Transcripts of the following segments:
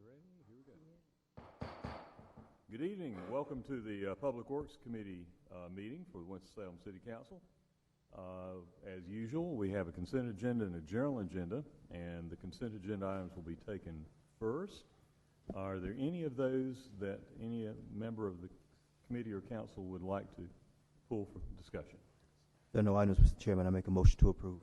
ready? Here we go. Good evening and welcome to the Public Works Committee meeting for the Winston-Salem City Council. As usual, we have a consent agenda and a general agenda, and the consent agenda items will be taken first. Are there any of those that any member of the committee or council would like to pull for discussion? There are no items, Mr. Chairman. I make a motion to approve.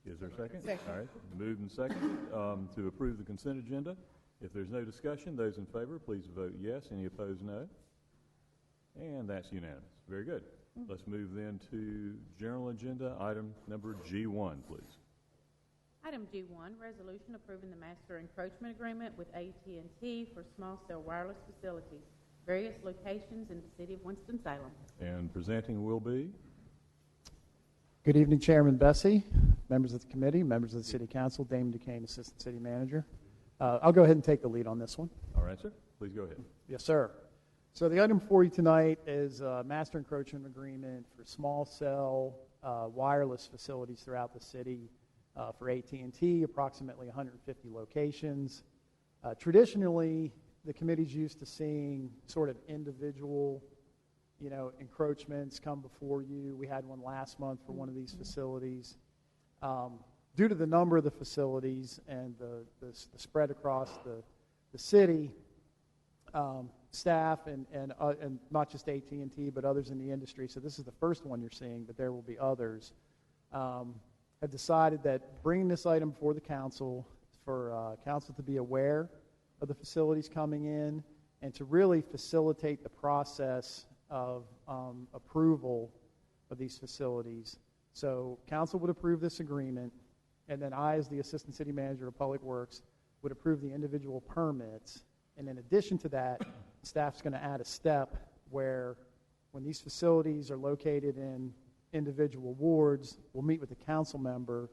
Is there a second? Second. All right, moved and seconded to approve the consent agenda. If there's no discussion, those in favor, please vote yes. Any opposed, no. And that's unanimous. Very good. Let's move then to general agenda, item number G1, please. Item G1, resolution approving the master encroachment agreement with AT&T for small cell wireless facilities, various locations in the city of Winston-Salem. And presenting will be? Good evening, Chairman Bessie, members of the committee, members of the City Council, Damon Duquesne, Assistant City Manager. I'll go ahead and take the lead on this one. All right, sir. Please go ahead. Yes, sir. So the item for you tonight is a master encroachment agreement for small cell wireless facilities throughout the city for AT&T, approximately 150 locations. Traditionally, the committee's used to seeing sort of individual encroachments come before you. We had one last month for one of these facilities. Due to the number of the facilities and the spread across the city, staff and not just AT&T but others in the industry, so this is the first one you're seeing, but there will be others, have decided that bringing this item before the council for council to be aware of the facilities coming in and to really facilitate the process of approval of these facilities. So council would approve this agreement, and then I, as the Assistant City Manager of Public Works, would approve the individual permits. And in addition to that, staff's going to add a step where when these facilities are located in individual wards, we'll meet with the council member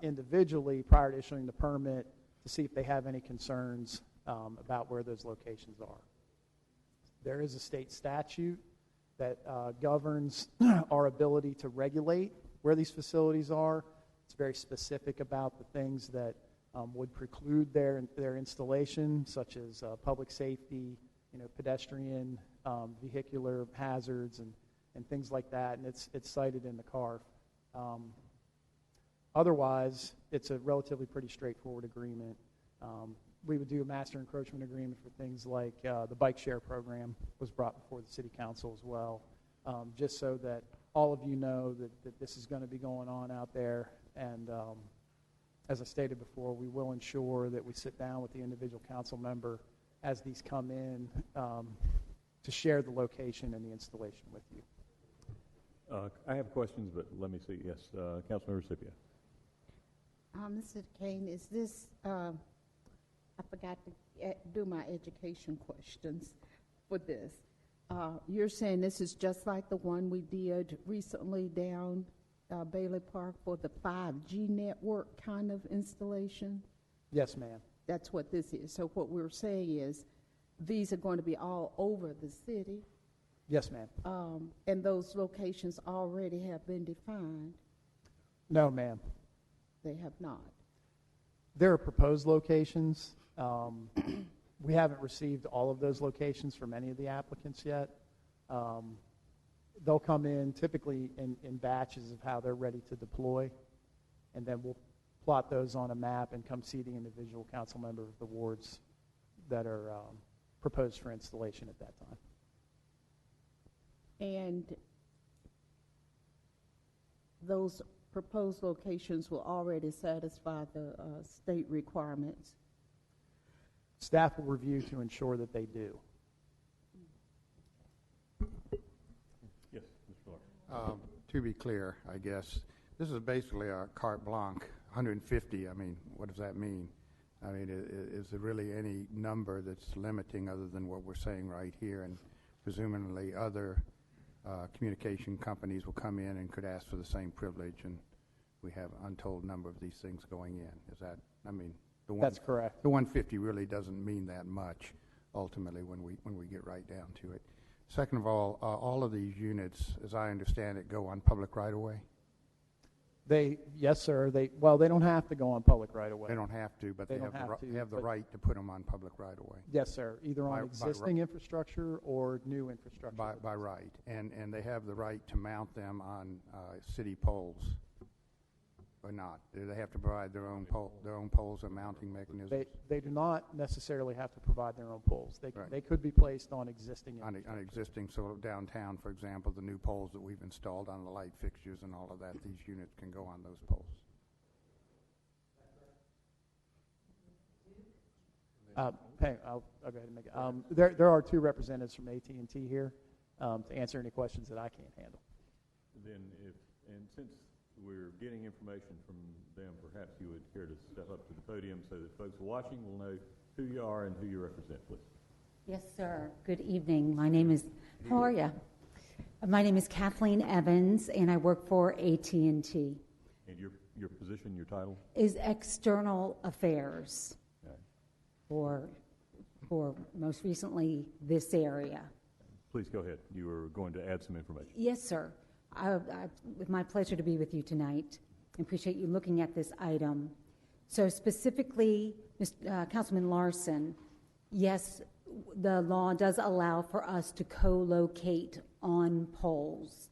individually prior to issuing the permit to see if they have any concerns about where those locations are. There is a state statute that governs our ability to regulate where these facilities are. It's very specific about the things that would preclude their installation, such as public safety, pedestrian, vehicular hazards, and things like that. And it's cited in the CARF. Otherwise, it's a relatively pretty straightforward agreement. We would do a master encroachment agreement for things like the bike share program was brought before the city council as well, just so that all of you know that this is going to be going on out there. And as I stated before, we will ensure that we sit down with the individual council member as these come in to share the location and the installation with you. I have questions, but let me see. Yes, Councilmember Scipio. Mr. Kane, is this, I forgot to do my education questions for this. You're saying this is just like the one we did recently down Bailey Park for the 5G network kind of installation? Yes, ma'am. That's what this is. So what we're saying is these are going to be all over the city? Yes, ma'am. And those locations already have been defined? No, ma'am. They have not. There are proposed locations. We haven't received all of those locations from any of the applicants yet. They'll come in typically in batches of how they're ready to deploy, and then we'll plot those on a map and come see the individual council member of the wards that are proposed for installation at that time. And those proposed locations will already satisfy the state requirements? Staff will review to ensure that they do. Yes, Mr. Clark. To be clear, I guess, this is basically a carte blanche, 150. I mean, what does that mean? I mean, is there really any number that's limiting other than what we're saying right here? And presumably other communication companies will come in and could ask for the same privilege, and we have an untold number of these things going in. Is that, I mean, that's correct. The 150 really doesn't mean that much ultimately when we get right down to it. Second of all of these units, as I understand it, go on public right-of-way? Yes, sir. They don't have to go on public right away. They don't have to, but They they don't have to, have the but- right to put them on public right away. Yes, sir. Either By- on existing infrastructure or new infrastructure. By right, and they have the right to mount them on city poles, or not? Do they have to provide their own poles and mounting mechanisms? They do not necessarily have to provide their own poles. Right. They could be placed on existing On infrastructure. existing, so downtown, for example, the new poles that we've installed on the light fixtures and all of that, these units can go on those poles. Hey, I'll go ahead and make it. There are two representatives from AT&T here to answer any questions that I can't handle. Then since we're getting information from them, perhaps you would care to step up to the podium so that folks watching will know who you are and who you represent, please. Yes, sir. Good evening. How are you? My name is Kathleen Evans, and I work for AT&T. And your position, your title? Is External Affairs for most recently this area. Please go ahead. You were going to add some information. Yes, sir. It's my pleasure to be with you tonight. I appreciate you looking at this item. So specifically, Councilman Larson, yes, the law does allow for us to co-locate on poles,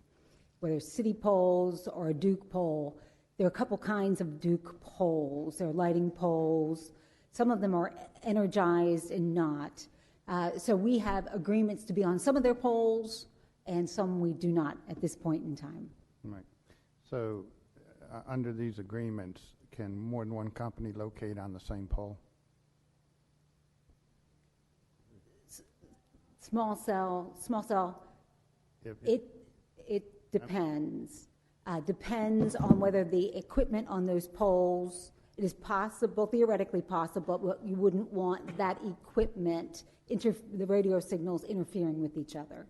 whether city poles or a Duke pole. There are a couple kinds of Duke poles. There are lighting poles. Some of them are energized and not. So we have agreements to be on some of their poles, and some we do not at this point in time. Right. So under these agreements, can more than one company locate on the same pole? Small cell, it depends. Depends on whether the equipment on those poles, it is possible, theoretically possible, but you wouldn't want that equipment, the radio signals interfering with each other.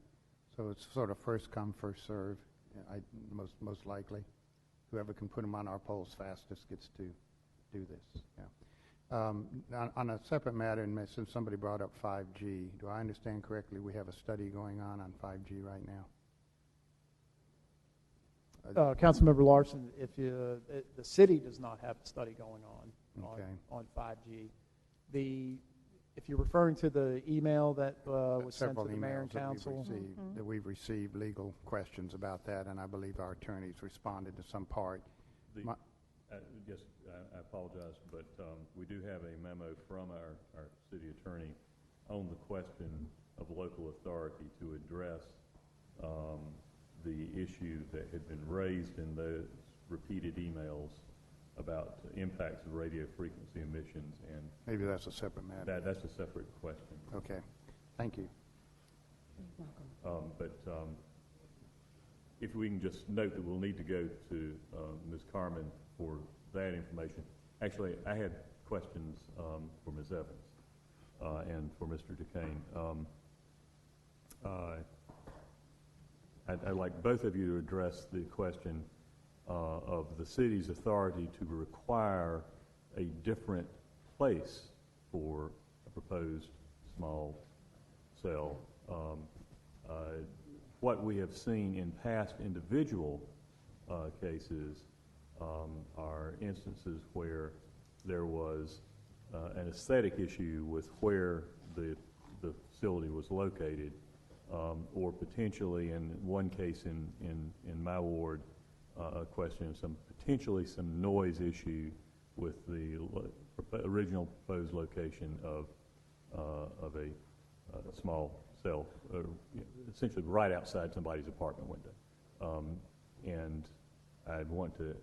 So it's sort of first come, first serve, most likely. Whoever can put them on our poles fastest gets to do this. Yeah. On a separate matter, and since somebody brought up 5G, do I understand correctly we have a study going on 5G right now? Councilmember Larson, the city does not have a study going on 5G. If you're referring to the email that was sent to the mayor and council, that we've received legal questions about that, and I believe our attorneys responded to some part. Yes, I apologize, but we do have a memo from our city attorney on the question of local authority to address the issue that had been raised in those repeated emails about the impacts of radio frequency emissions, and maybe that's a separate matter. That's a separate question. Okay, thank you. But if we can just note that we'll need to go to Ms. Carmen for that information. Actually, I had questions for Ms. Evans and for Mr. Duquesne. I'd like both of you to address the question of the city's authority to require a different place for a proposed small cell. What we have seen in past individual cases are instances where there was an aesthetic issue with where the facility was located, or potentially in one case in my ward, a question of potentially some noise issue with the original proposed location of a small cell, essentially right outside somebody's apartment window. And I'd want to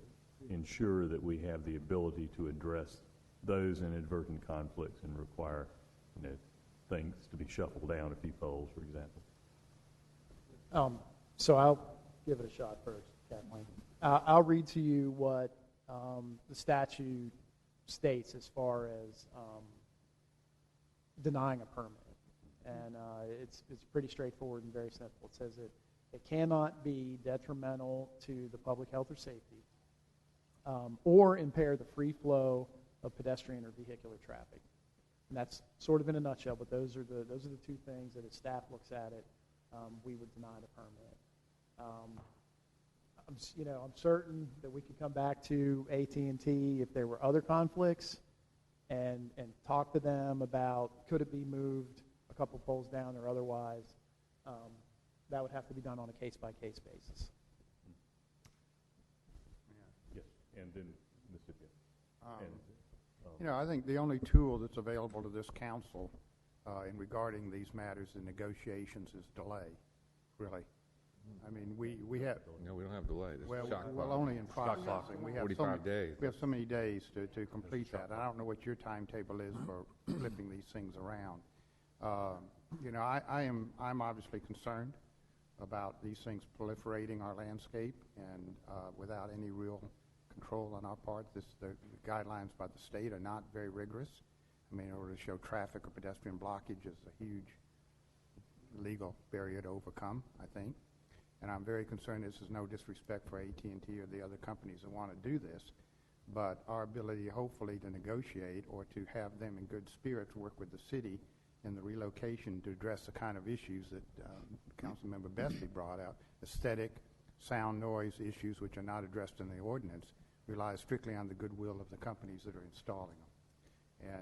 ensure that we have the ability to address those inadvertent conflicts and require things to be shuffled down a few poles, for example. So I'll give it a shot first, Kathleen. I'll read to you what the statute states as far as denying a permit. And it's pretty straightforward and very simple. It says that it cannot be detrimental to the public health or safety or impair the free flow of pedestrian or vehicular traffic. And that's sort of in a nutshell, but those are the two things that if staff looks at it, we would deny the permit. I'm certain that we could come back to AT&T if there were other conflicts and talk to them about could it be moved a couple poles down or otherwise. That would have to be done on a case-by-case basis. Yes, and then Mississippi. I think the only tool that's available to this council in regarding these matters and negotiations is delay, really. I mean, we have... No, we don't have delay. This is shock well, clock. only in Shock clock. processing. We have 45 days. We have so many days to complete that. I don't know what your timetable is for flipping these things around. I'm obviously concerned about these things proliferating our landscape, and without any real control on our part. The guidelines by the state are not very rigorous. I mean, in order to show traffic or pedestrian blockage is a huge legal barrier to overcome, I think. And I'm very concerned. This is no disrespect for AT&T or the other companies that want to do this, but our ability, hopefully, to negotiate or to have them in good spirits work with the city in the relocation to address the kind of issues that Councilmember Bessie brought out, aesthetic, sound, noise issues which are not addressed in the ordinance, relies strictly on the goodwill of the companies that are installing them.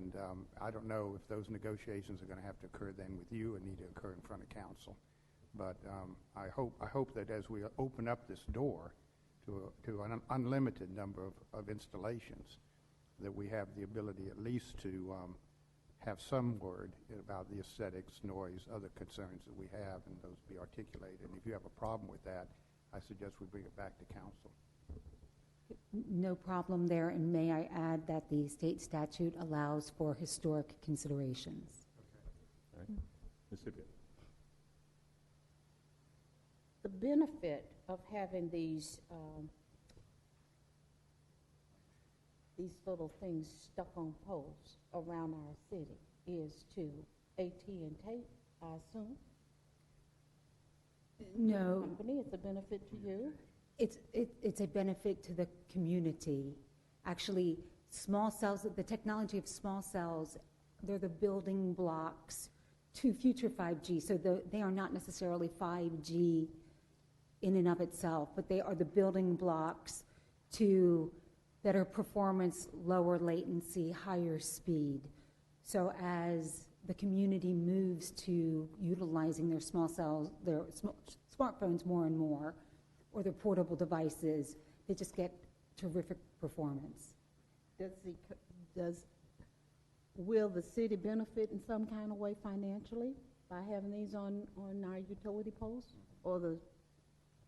And I don't know if those negotiations are going to have to occur then with you and need to occur in front of council. But I hope that as we open up this door to an unlimited number of installations, that we have the ability at least to have some word about the aesthetics, noise, other concerns that we have, and those be articulated. And if you have a problem with that, I suggest we bring it back to council. No problem there, and may I add that the state statute allows for historic considerations. Okay. All right. Mississippi. The benefit of having these little things stuck on poles around our city is to AT&T, I assume? No. Company, it's a benefit to you? It's a benefit to the community. Actually, small cells, the technology of small cells, they're the building blocks to future 5G. So they are not necessarily 5G in and of itself, but they are the building blocks to better performance, lower latency, higher speed. So as the community moves to utilizing their small cells, their smartphones more and more, or their portable devices, they just get terrific performance. Will the city benefit in some kind of way financially by having these on our utility poles, or the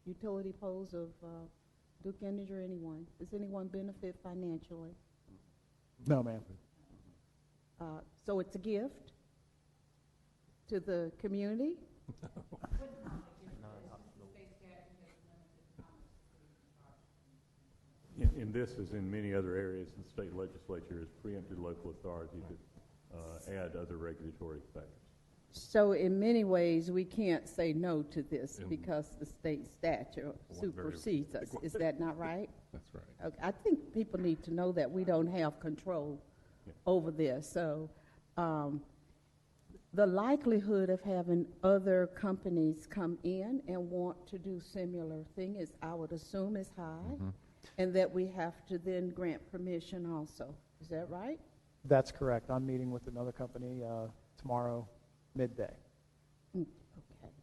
utility poles of Duke Energy or anyone? Does anyone benefit financially? No, ma'am. So it's a gift to the community? In this, as in many other areas, the state legislature has preempted local authority to add other regulatory factors. So in many ways, we can't say no to this because the state statute supersedes us. Is that not right? That's right. Okay. I think people need to know that we don't have control over this. So the likelihood of having other companies come in and want to do similar thing is, I would assume, is high, and that we have to then grant permission also. Is that right? That's correct. I'm meeting with another company tomorrow midday. Okay.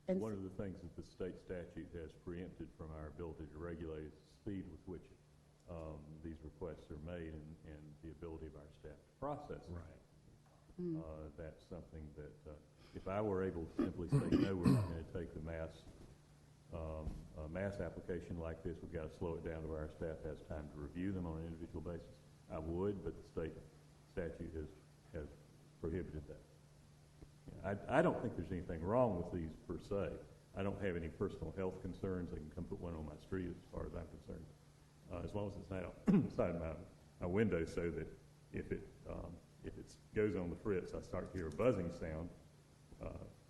And One of the things that the state statute has preempted from our ability to regulate is the speed with which these requests are made and the ability of our staff to process them. Right. That's something that if I were able to simply say, no, we're not going to take the mass application like this, we've got to slow it down to where our staff has time to review them on an individual basis, I would, but the state statute has prohibited that. I don't think there's anything wrong with these per se. I don't have any personal health concerns. They can come put one on my street as far as I'm concerned, as long as it's not outside my window, so that if it goes on the fritz, I start to hear a buzzing sound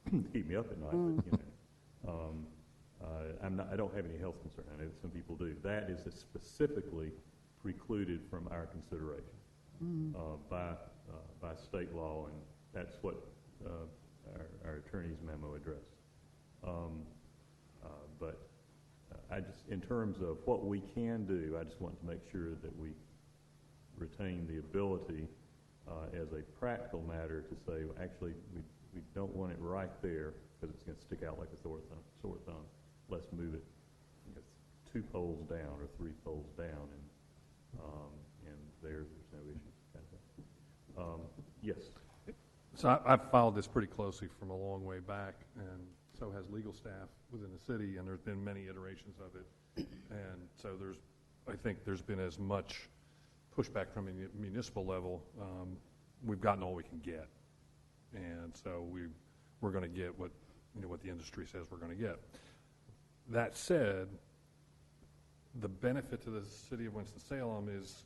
to keep me up at night. But, I don't have any health concern. I know that some people do. That is specifically precluded from our consideration by state law, and that's what our attorney's memo addressed. But I just, in terms of what we can do, I just want to make sure that we retain the ability, as a practical matter, to say, well, actually, we don't want it right there because it's going to stick out like a sore thumb. Let's move it, I guess, 2 poles down or 3 poles down, and there's no issue. Kind of thing. Yes. So I've followed this pretty closely from a long way back, and so has legal staff within the city, and there's been many iterations of it. And so I think there's been as much pushback from a municipal level. We've gotten all we can get. And so we're going to get what the industry says we're going to get. That said, the benefit to the city of Winston-Salem is,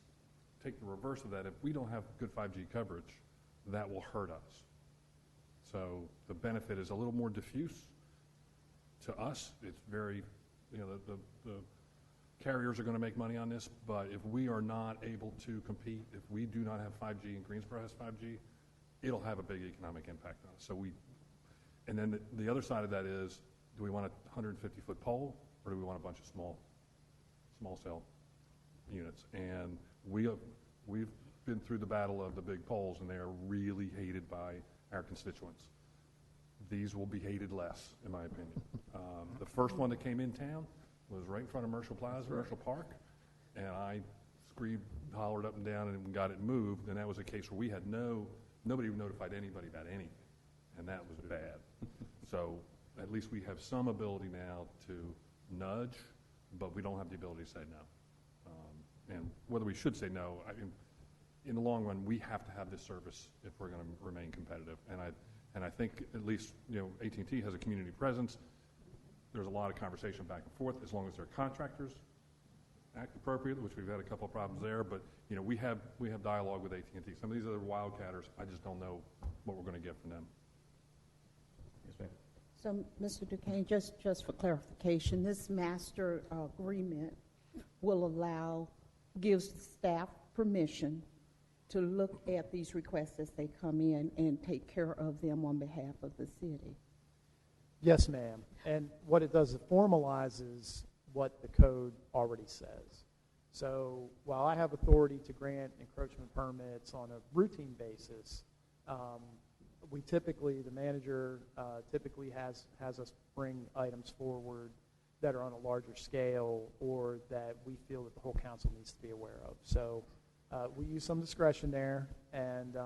take the reverse of that. If we don't have good 5G coverage, that will hurt us. So the benefit is a little more diffuse to us. It's very, the carriers are going to make money on this, but if we are not able to compete, if we do not have 5G and Greensboro has 5G, it'll have a big economic impact on us. So and then the other side of that is, do we want a 150-foot pole, or do we want a bunch of small cell units? And we've been through the battle of the big poles, and they are really hated by our constituents. These will be hated less, in my opinion. The first one that came in town was right in front of Marshall Plaza, Marshall Park, and I hollered up and down and got it moved, and that was a case where we had nobody notified anybody about anything, and that was bad. So at least we have some ability now to nudge, but we don't have the ability to say no. And whether we should say no, in the long run, we have to have this service if we're going to remain competitive. And I think at least AT&T has a community presence. There's a lot of conversation back and forth as long as their contractors act appropriately, which we've had a couple of problems there. But we have dialogue with AT&T. Some of these other wildcatters, I just don't know what we're going to get from them. Yes, ma'am. So, Mr. Duquesne, just for clarification, this master agreement will gives staff permission to look at these requests as they come in and take care of them on behalf of the city. Yes, ma'am. And what it does, it formalizes what the code already says. So while I have authority to grant encroachment permits on a routine basis, the manager typically has us bring items forward that are on a larger scale or that we feel that the whole council needs to be aware of. So we use some discretion there, and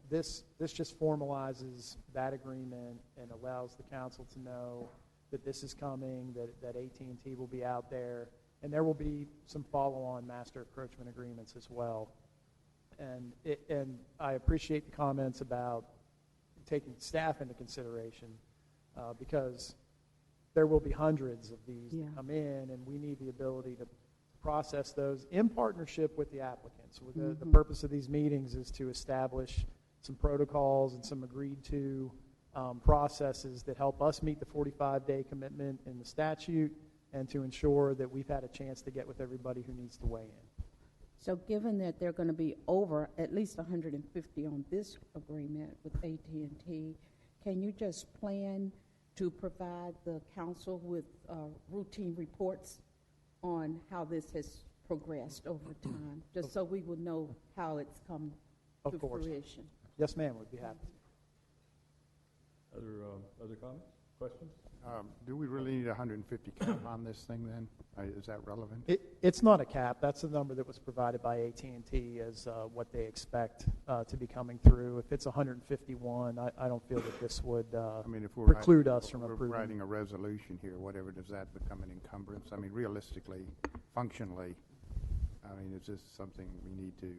this just formalizes that agreement and allows the council to know that this is coming, that AT&T will be out there, and there will be some follow-on master encroachment agreements as well. And I appreciate the comments about taking staff into consideration because there will be hundreds of these that come in, and we need the ability to process those in partnership with the applicants. The purpose of these meetings is to establish some protocols and some agreed to processes that help us meet the 45-day commitment in the statute and to ensure that we've had a chance to get with everybody who needs to weigh in. So given that they're going to be over at least 150 on this agreement with AT&T, can you just plan to provide the council with routine reports on how this has progressed over time, just so we will know how it's come to fruition? Yes, ma'am, we'd be happy to. Other comments, questions? Do we really need 150 cap on this thing then? Is that relevant? It's not a cap. That's the number that was provided by AT&T as what they expect to be coming through. If it's 151, I don't feel that this would preclude us from approving. If we're writing a resolution here, whatever, does that become an encumbrance? I mean, realistically, functionally, is this something we need to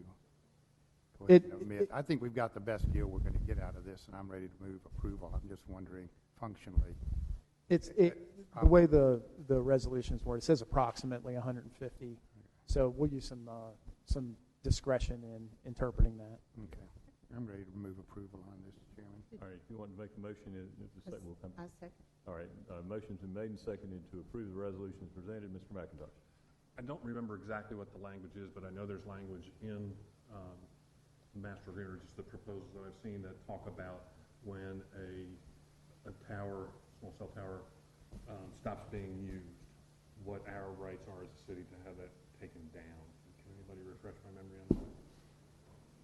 go ahead and admit? I think we've got the best deal we're going to get out of this, and I'm ready to move approval. I'm just wondering, functionally. The way the resolution is worded, it says approximately 150. So we'll use some discretion in interpreting that. Okay. I'm ready to move approval on this, Chairman. All right. If you want to make a motion, we'll come. I second. All right. Motion's been made and seconded to approve the resolution as presented. Mr. McIntosh. I don't remember exactly what the language is, but I know there's language in master agreement, just the proposals that I've seen that talk about when a tower, small cell tower, stops being used. what our rights are as a city to have that taken down. Can anybody refresh my memory on that?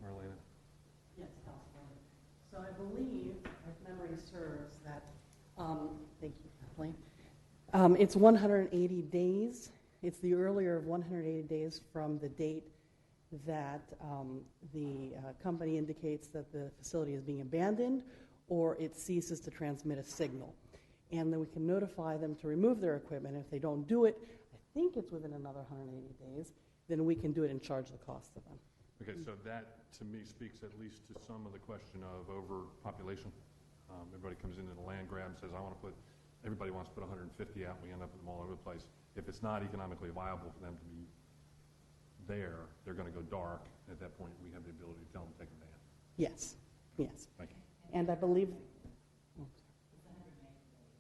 Marlena? Yes, Councilman. So I believe, if memory serves, that, thank you, Kathleen. It's 180 days. It's the earlier of 180 days from the date that the company indicates that the facility is being abandoned or it ceases to transmit a signal. And then we can notify them to remove their equipment. If they don't do it, I think it's within another 180 days, then we can do it and charge the cost of them. Okay, so that, to me, speaks at least to some of the question of overpopulation. Everybody comes into the land grab and says, everybody wants to put 150 out, and we end up with them all over the place. If it's not economically viable for them to be there, they're going to go dark. At that point, we have the ability to tell them to take them down. Yes, yes. Thank you. And I believe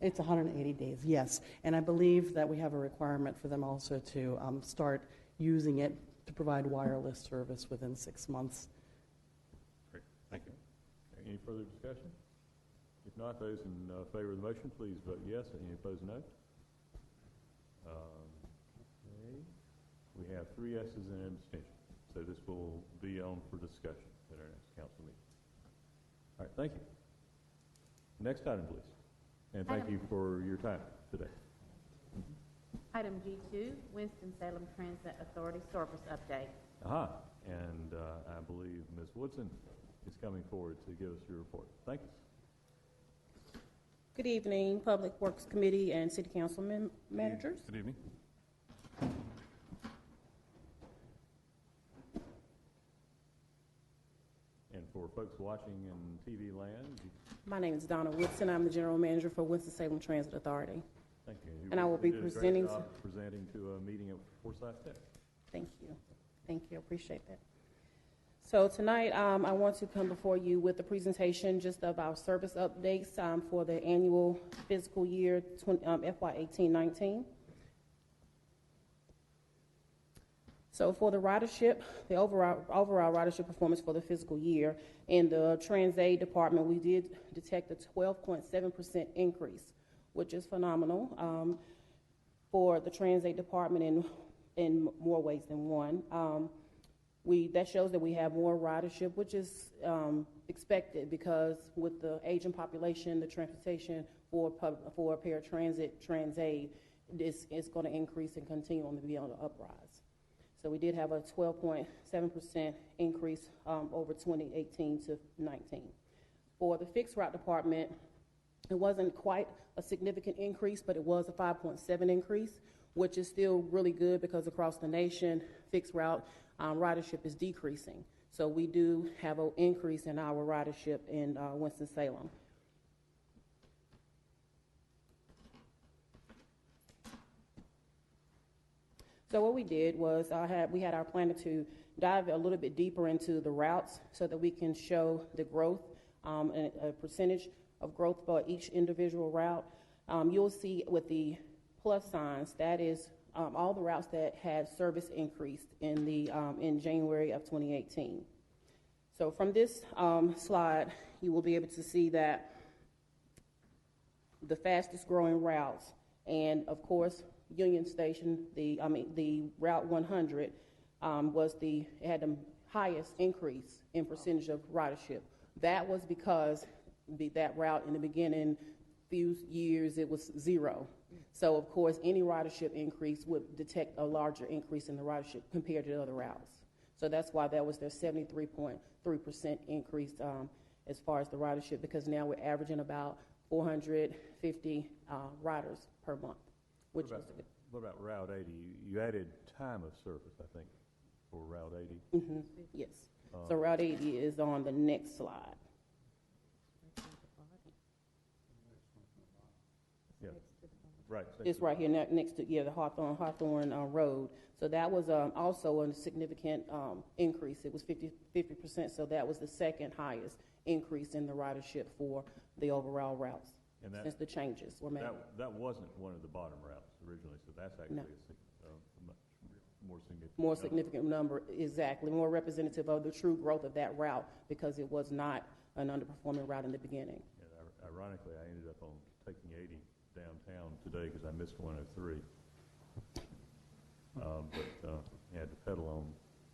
it's 180 days, yes. And I believe that we have a requirement for them also to start using it to provide wireless service within 6 months. Great, thank you. Okay, any further discussion? If not, those in favor of the motion, please vote yes. Any opposed, no. Okay. We have 3 yeses and an abstention. So this will be on for discussion at our next council meeting. All right, thank you. Next item, please. And thank you for your time today. Item G2, Winston-Salem Transit Authority Service Update. And I believe Ms. Woodson is coming forward to give us your report. Thank you. Good evening, Public Works Committee and City Council managers. Good evening. And for folks watching in TV land, My name is Donna Woodson. I'm the General Manager for Winston-Salem Transit Authority. thank you. And I will be You did a great presenting job presenting to a meeting at Forsyth Tech. Thank you. Thank you. I appreciate that. So tonight, I want to come before you with a presentation just of our service updates for the annual fiscal year FY 18-19. So for the ridership, the overall ridership performance for the fiscal year, in the Transaid department, we did detect a 12.7% increase, which is phenomenal for the Transaid department in more ways than one. That shows that we have more ridership, which is expected because with the aging population, the transportation for paratransit, Transaid, is going to increase and continue on to be on the uprise. So we did have a 12.7% increase over 2018 to 19. For the fixed route department, it wasn't quite a significant increase, but it was a 5.7 increase, which is still really good because across the nation, fixed route ridership is decreasing. So we do have an increase in our ridership in Winston-Salem. So what we did was we had our planner to dive a little bit deeper into the routes so that we can show the growth and a percentage of growth for each individual route. You'll see with the plus signs, that is all the routes that had service increased in January of 2018. So from this slide, you will be able to see that the fastest growing routes, and of course, Union Station, the Route 100 had the highest increase in percentage of ridership. That was because that route in the beginning, few years, it was 0. So of course, any ridership increase would detect a larger increase in the ridership compared to other routes. So that's why that was their 73.3% increase as far as the ridership, because now we're averaging about 450 riders per month. What about Route 80? You added time of service, I think, for Route 80. Mm-hmm. Yes. So Route 80 is on the next slide. Yeah. Right. It's right here next to the Hawthorne Road. So that was also a significant increase. It was 50%. So that was the second highest increase in the ridership for the overall routes since the changes were made. That wasn't one of the bottom routes originally, so that's actually a much more significant number, exactly, more representative of the true growth of that route because it was not an underperforming route in the beginning. Yeah, ironically, I ended up on taking 80 downtown today because I missed 103. I had to pedal on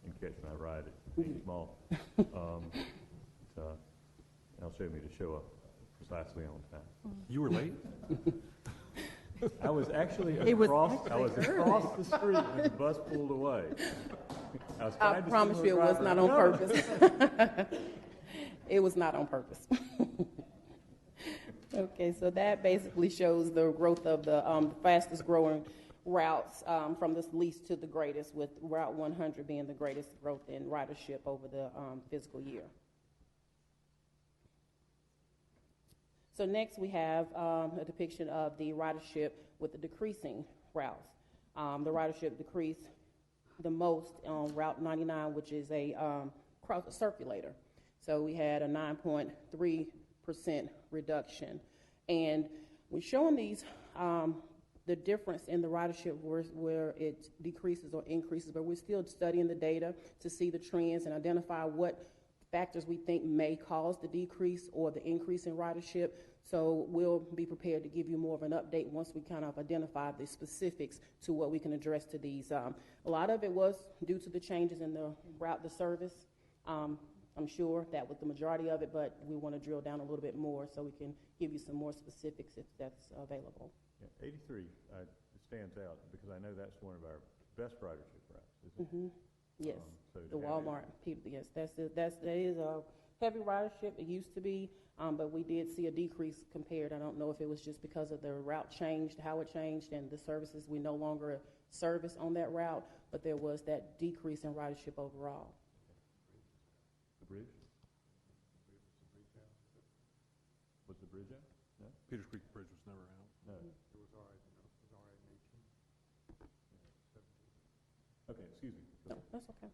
and catch my ride at East Mall. I'll show me to show up precisely on time. You were late? I was actually It was across the street when the bus pulled away. I promise you it was not on purpose. It was not on purpose. Okay, so that basically shows the growth of the fastest growing routes from the least to the greatest, with Route 100 being the greatest growth in ridership over the fiscal year. So next we have a depiction of the ridership with the decreasing routes. The ridership decreased the most on Route 99, which is a circulator. So we had a 9.3% reduction. And we're showing these, the difference in the ridership where it decreases or increases, but we're still studying the data to see the trends and identify what factors we think may cause the decrease or the increase in ridership. So we'll be prepared to give you more of an update once we kind of identify the specifics to what we can address to these. A lot of it was due to the changes in the route, the service. I'm sure that was the majority of it, but we want to drill down a little bit more so we can give you some more specifics if that's available. Yeah, 83 stands out because I know that's one of our best ridership routes, isn't it? Yes, So the Walmart people. Yes, that is a heavy ridership. It used to be, but we did see a decrease compared. I don't know if it was just because of the route changed, how it changed, and the services we no longer service on that route, but there was that decrease in ridership overall. The bridge? Was the bridge out? No? Peters Creek Bridge was never out. No. It was all right. It was all right in 18. Okay, excuse me. No, that's okay.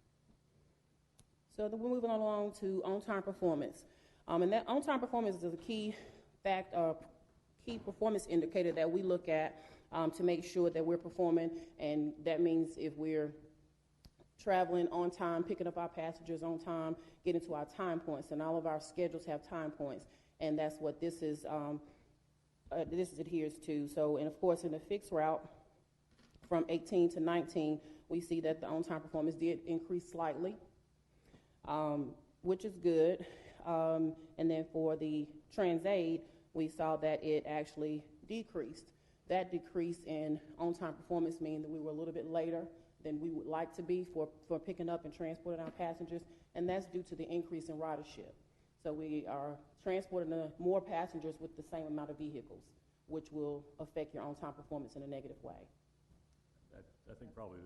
So then we're moving along to on-time performance. And that on-time performance is a key key performance indicator that we look at to make sure that we're performing. And that means if we're traveling on time, picking up our passengers on time, getting to our time points, and all of our schedules have time points. And that's what this is adheres to. So, and of course, in the fixed route from 18 to 19, we see that the on-time performance did increase slightly, which is good. And then for the TransAid, we saw that it actually decreased. That decrease in on-time performance means that we were a little bit later than we would like to be for picking up and transporting our passengers, and that's due to the increase in ridership. So we are transporting more passengers with the same amount of vehicles, which will affect your on-time performance in a negative way. I think probably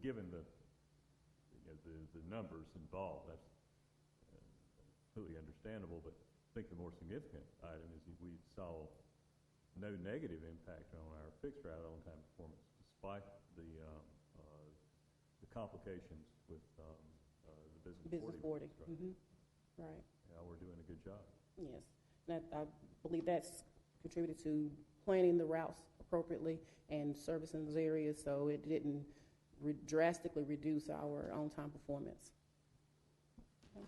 given the numbers involved, that's completely understandable, but I think the more significant item is that we saw no negative impact on our fixed route on-time performance, despite the complications with the business 40. Right. Mm-hmm. Right. Yeah, we're doing a good job. Yes. And I believe that's contributed to planning the routes appropriately and servicing those areas so it didn't drastically reduce our on-time performance. Okay.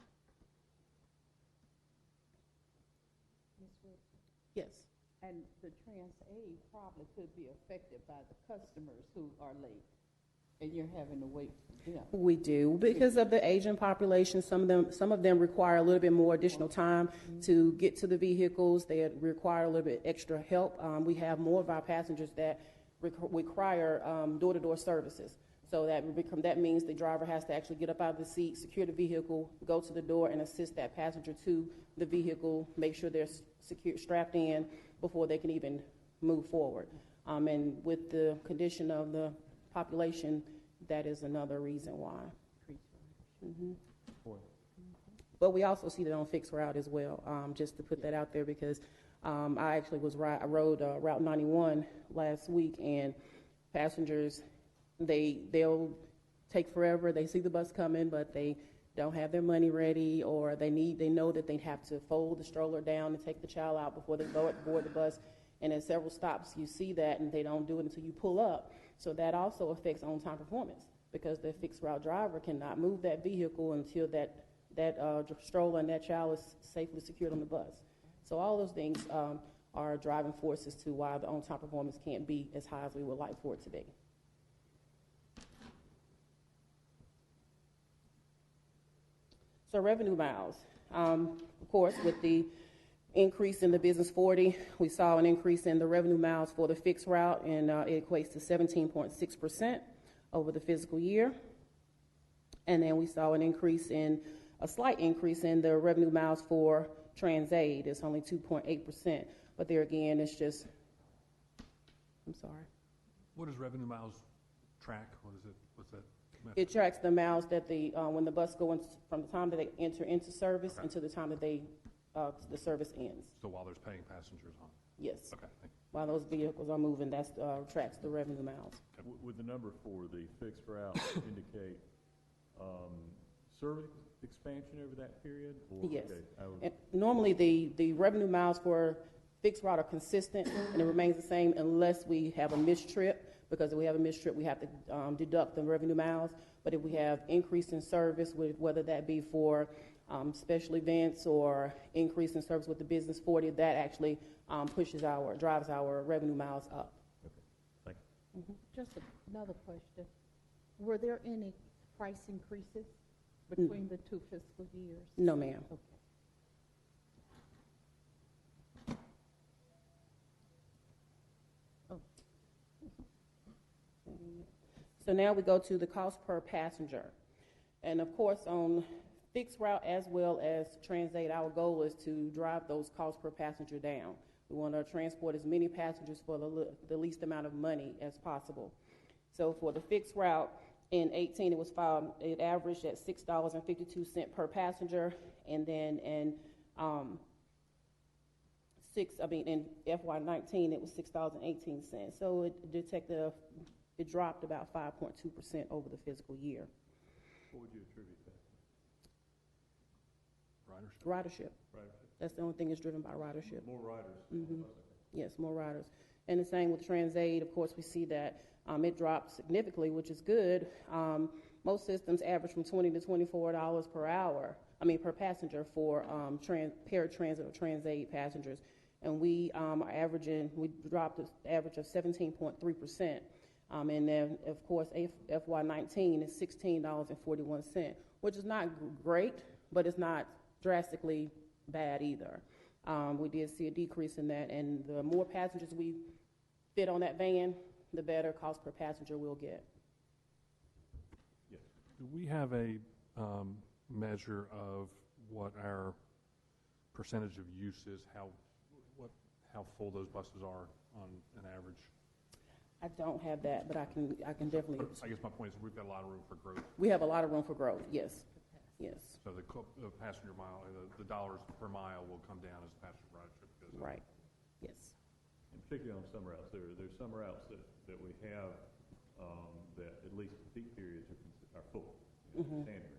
Yes. And the TransAid probably could be affected by the customers who are late, and you're having to wait for them. We do, because of the aging population. Some of them require a little bit more additional time to get to the vehicles. They require a little bit extra help. We have more of our passengers that require door-to-door services. So that means the driver has to actually get up out of the seat, secure the vehicle, go to the door, and assist that passenger to the vehicle, make sure they're strapped in before they can even move forward. And with the condition of the population, that is another reason why. Mm-hmm. But we also see that on fixed route as well, just to put that out there, because I actually I rode Route 91 last week, and passengers, they'll take forever. They see the bus coming, but they don't have their money ready, or they know that they have to fold the stroller down and take the child out before they board the bus. And at several stops, you see that, and they don't do it until you pull up. So that also affects on-time performance, because the fixed route driver cannot move that vehicle until that stroller and that child is safely secured on the bus. So all those things are driving forces to why the on-time performance can't be as high as we would like for it to be. So revenue miles, of course, with the increase in the Business 40, we saw an increase in the revenue miles for the fixed route, and it equates to 17.6% over the fiscal year. And then we saw a slight increase in the revenue miles for TransAid. It's only 2.8%, but there again, it's just, I'm sorry. What does revenue miles track? What's that? It tracks the miles that when the bus goes from the time that they enter into service until the time that the service ends. So while there's paying passengers on? Yes. Okay, thank you. While those vehicles are moving, that tracks the revenue miles. Would the number for the fixed route indicate service expansion over that period? Or, Yes. Okay, And normally, the revenue miles for fixed route are consistent, and it remains the same unless we have a missed trip, because if we have a missed trip, we have to deduct the revenue miles. But if we have increase in service, whether that be for special events or increase in service with the Business 40, that actually drives our revenue miles up. okay, thank you. Just another question. Were there any price increases between the two fiscal years? No, ma'am. Okay. So now we go to the cost per passenger. And of course, on fixed route as well as TransAid, our goal is to drive those costs per passenger down. We want to transport as many passengers for the least amount of money as possible. So for the fixed route, in 18, it averaged at $6.52 per passenger, and then in in FY19 it was $6.18. So it dropped about 5.2% over the fiscal year. What would you attribute that to? Ridership. That's the only thing that's driven by ridership. More riders. Mm-hmm. Yes, more riders. And the same with TransAid. Of course, we see that it dropped significantly, which is good. Most systems average from $20 to $24 per passenger for paratransit or TransAid passengers. And we dropped an average of 17.3%. And then, of course, FY19 is $16.41, which is not great, but it's not drastically bad either. We did see a decrease in that, and the more passengers we fit on that van, the better cost per passenger we'll get. Yes. Do we have a measure of what our percentage of use is, how full those buses are on an average? I don't have that, but I can definitely. I guess my point is we've got a lot of room for growth. We have a lot of room for growth, yes. Yes. So the passenger mile, the dollars per mile will come down as passenger ridership goes up. Right. Yes. And particularly on some routes, there's some routes that we have that at least the peak periods are full, Mm-hmm. standing room.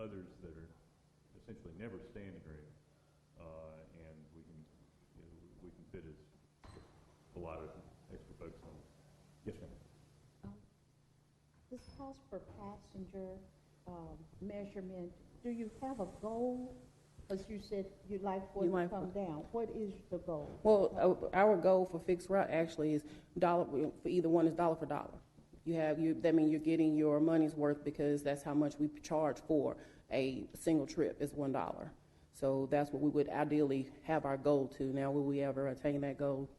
Others that are essentially never standing room, and we can fit a lot of extra folks on. Yes, ma'am. This cost per passenger measurement, do you have a goal? Because you said you'd like for it to come down. What is the goal? Well, our goal for fixed route actually is dollar for either one is dollar for dollar. That means you're getting your money's worth, because that's how much we charge for a single trip is $1. So that's what we would ideally have our goal to. Now, will we ever attain that goal?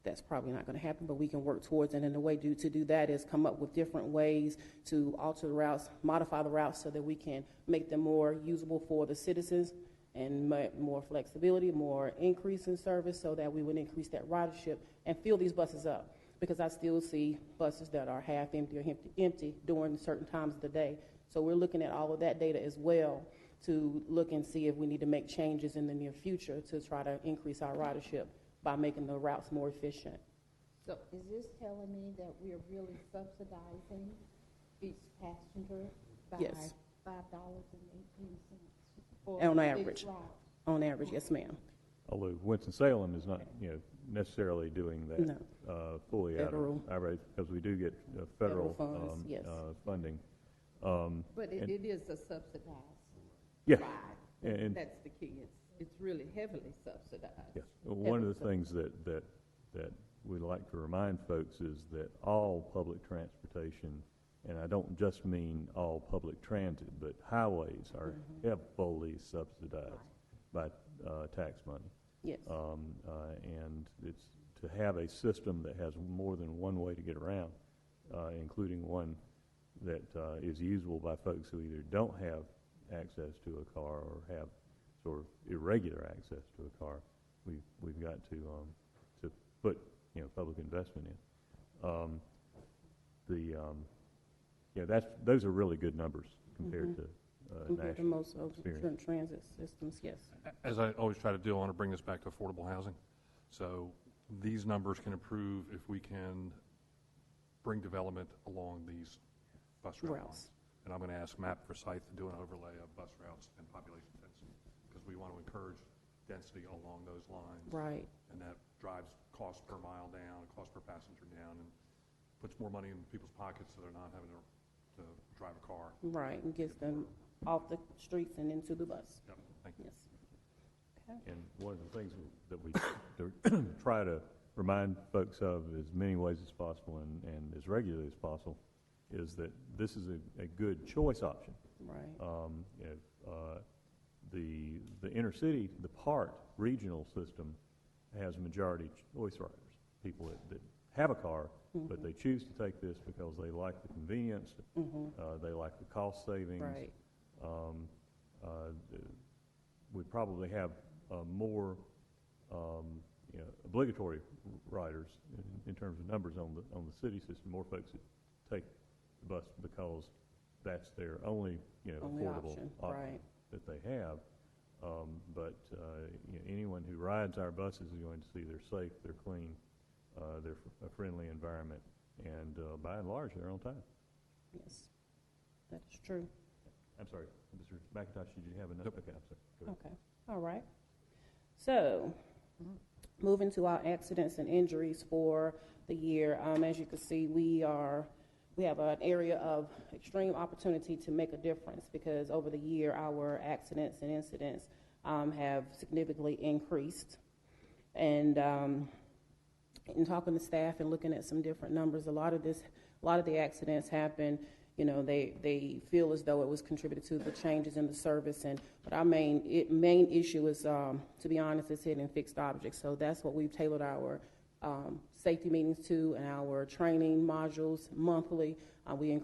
That's probably not going to happen, but we can work towards it. And the way to do that is come up with different ways to alter the routes, modify the routes so that we can make them more usable for the citizens, and more flexibility, more increase in service, so that we would increase that ridership and fill these buses up. Because I still see buses that are half empty or empty during certain times of the day. So we're looking at all of that data as well to look and see if we need to make changes in the near future to try to increase our ridership by making the routes more efficient. So is this telling me that we're really subsidizing each passenger by Yes. $5.18 On average. On average, yes, ma'am. Although Winston-Salem is not, necessarily doing that fully Federal. out of our rate, because we do get federal funds, yes. funding. But it is a subsidized Yeah. ride. And That's the key. It's really heavily subsidized. yes, one of the things that we like to remind folks is that all public transportation and I don't just mean all public transit, but highways are heavily subsidized by tax money. Yes. And it's to have a system that has more than one way to get around, including one that is usable by folks who either don't have access to a car or have sort of irregular access to a car. We've got to put public investment in. Those are really good numbers compared to Compared to national most of the experience. transit systems, yes. As I always try to do, I want to bring this back to affordable housing. So these numbers can improve if we can bring development along these bus routes. Lines. And I'm going to ask MAP Forsyth to do an overlay of bus routes and population density, because we want to encourage density along those lines. Right. And that drives cost per mile down, cost per passenger down, and puts more money in people's pockets so they're not having to drive a car. Right, and gets them off the streets and into the bus. Yep, thank you. Yes. Okay. And one of the things that we try to remind folks of as many ways as possible and as regularly as possible is that this is a good choice option. Right. The inner city, the PART regional system has majority choice riders, people that have a car, but they choose to take this because they like the convenience, they like the cost savings. Right. We probably have more obligatory riders in terms of numbers on the city system, more folks that take the bus because that's their only affordable option that they have. But anyone who rides our buses is going to see they're safe, they're clean, they're a friendly environment, and by and large, they're on time. Yes, that's true. I'm sorry, Mr. McIntosh, did you have another? Nope. Okay, I'm sorry. Go ahead. Okay, all right. So, moving to our accidents and injuries for the year, as you can see, we have an area of extreme opportunity to make a difference, because over the year, our accidents and incidents have significantly increased. And in talking to staff and looking at some different numbers, a lot of the accidents happen. They feel as though it was contributed to the changes in the service, but our main issue is, to be honest, is hitting fixed objects. So that's what we've tailored our safety meetings to, and our training modules monthly. We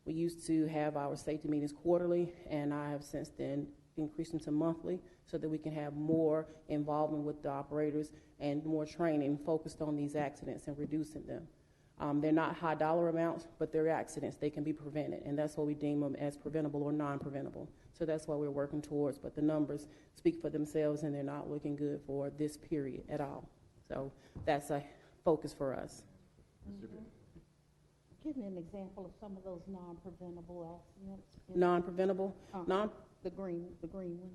used to have our safety meetings quarterly, and I have since then increased them to monthly so that we can have more involvement with the operators and more training focused on these accidents and reducing them. They're not high dollar amounts, but they're accidents. They can be prevented, and that's what we deem them as preventable or non-preventable. So that's what we're working towards, but the numbers speak for themselves, and they're not looking good for this period at all. So that's a focus for us. Give me an example of some of those non-preventable accidents. Non-preventable? The green one.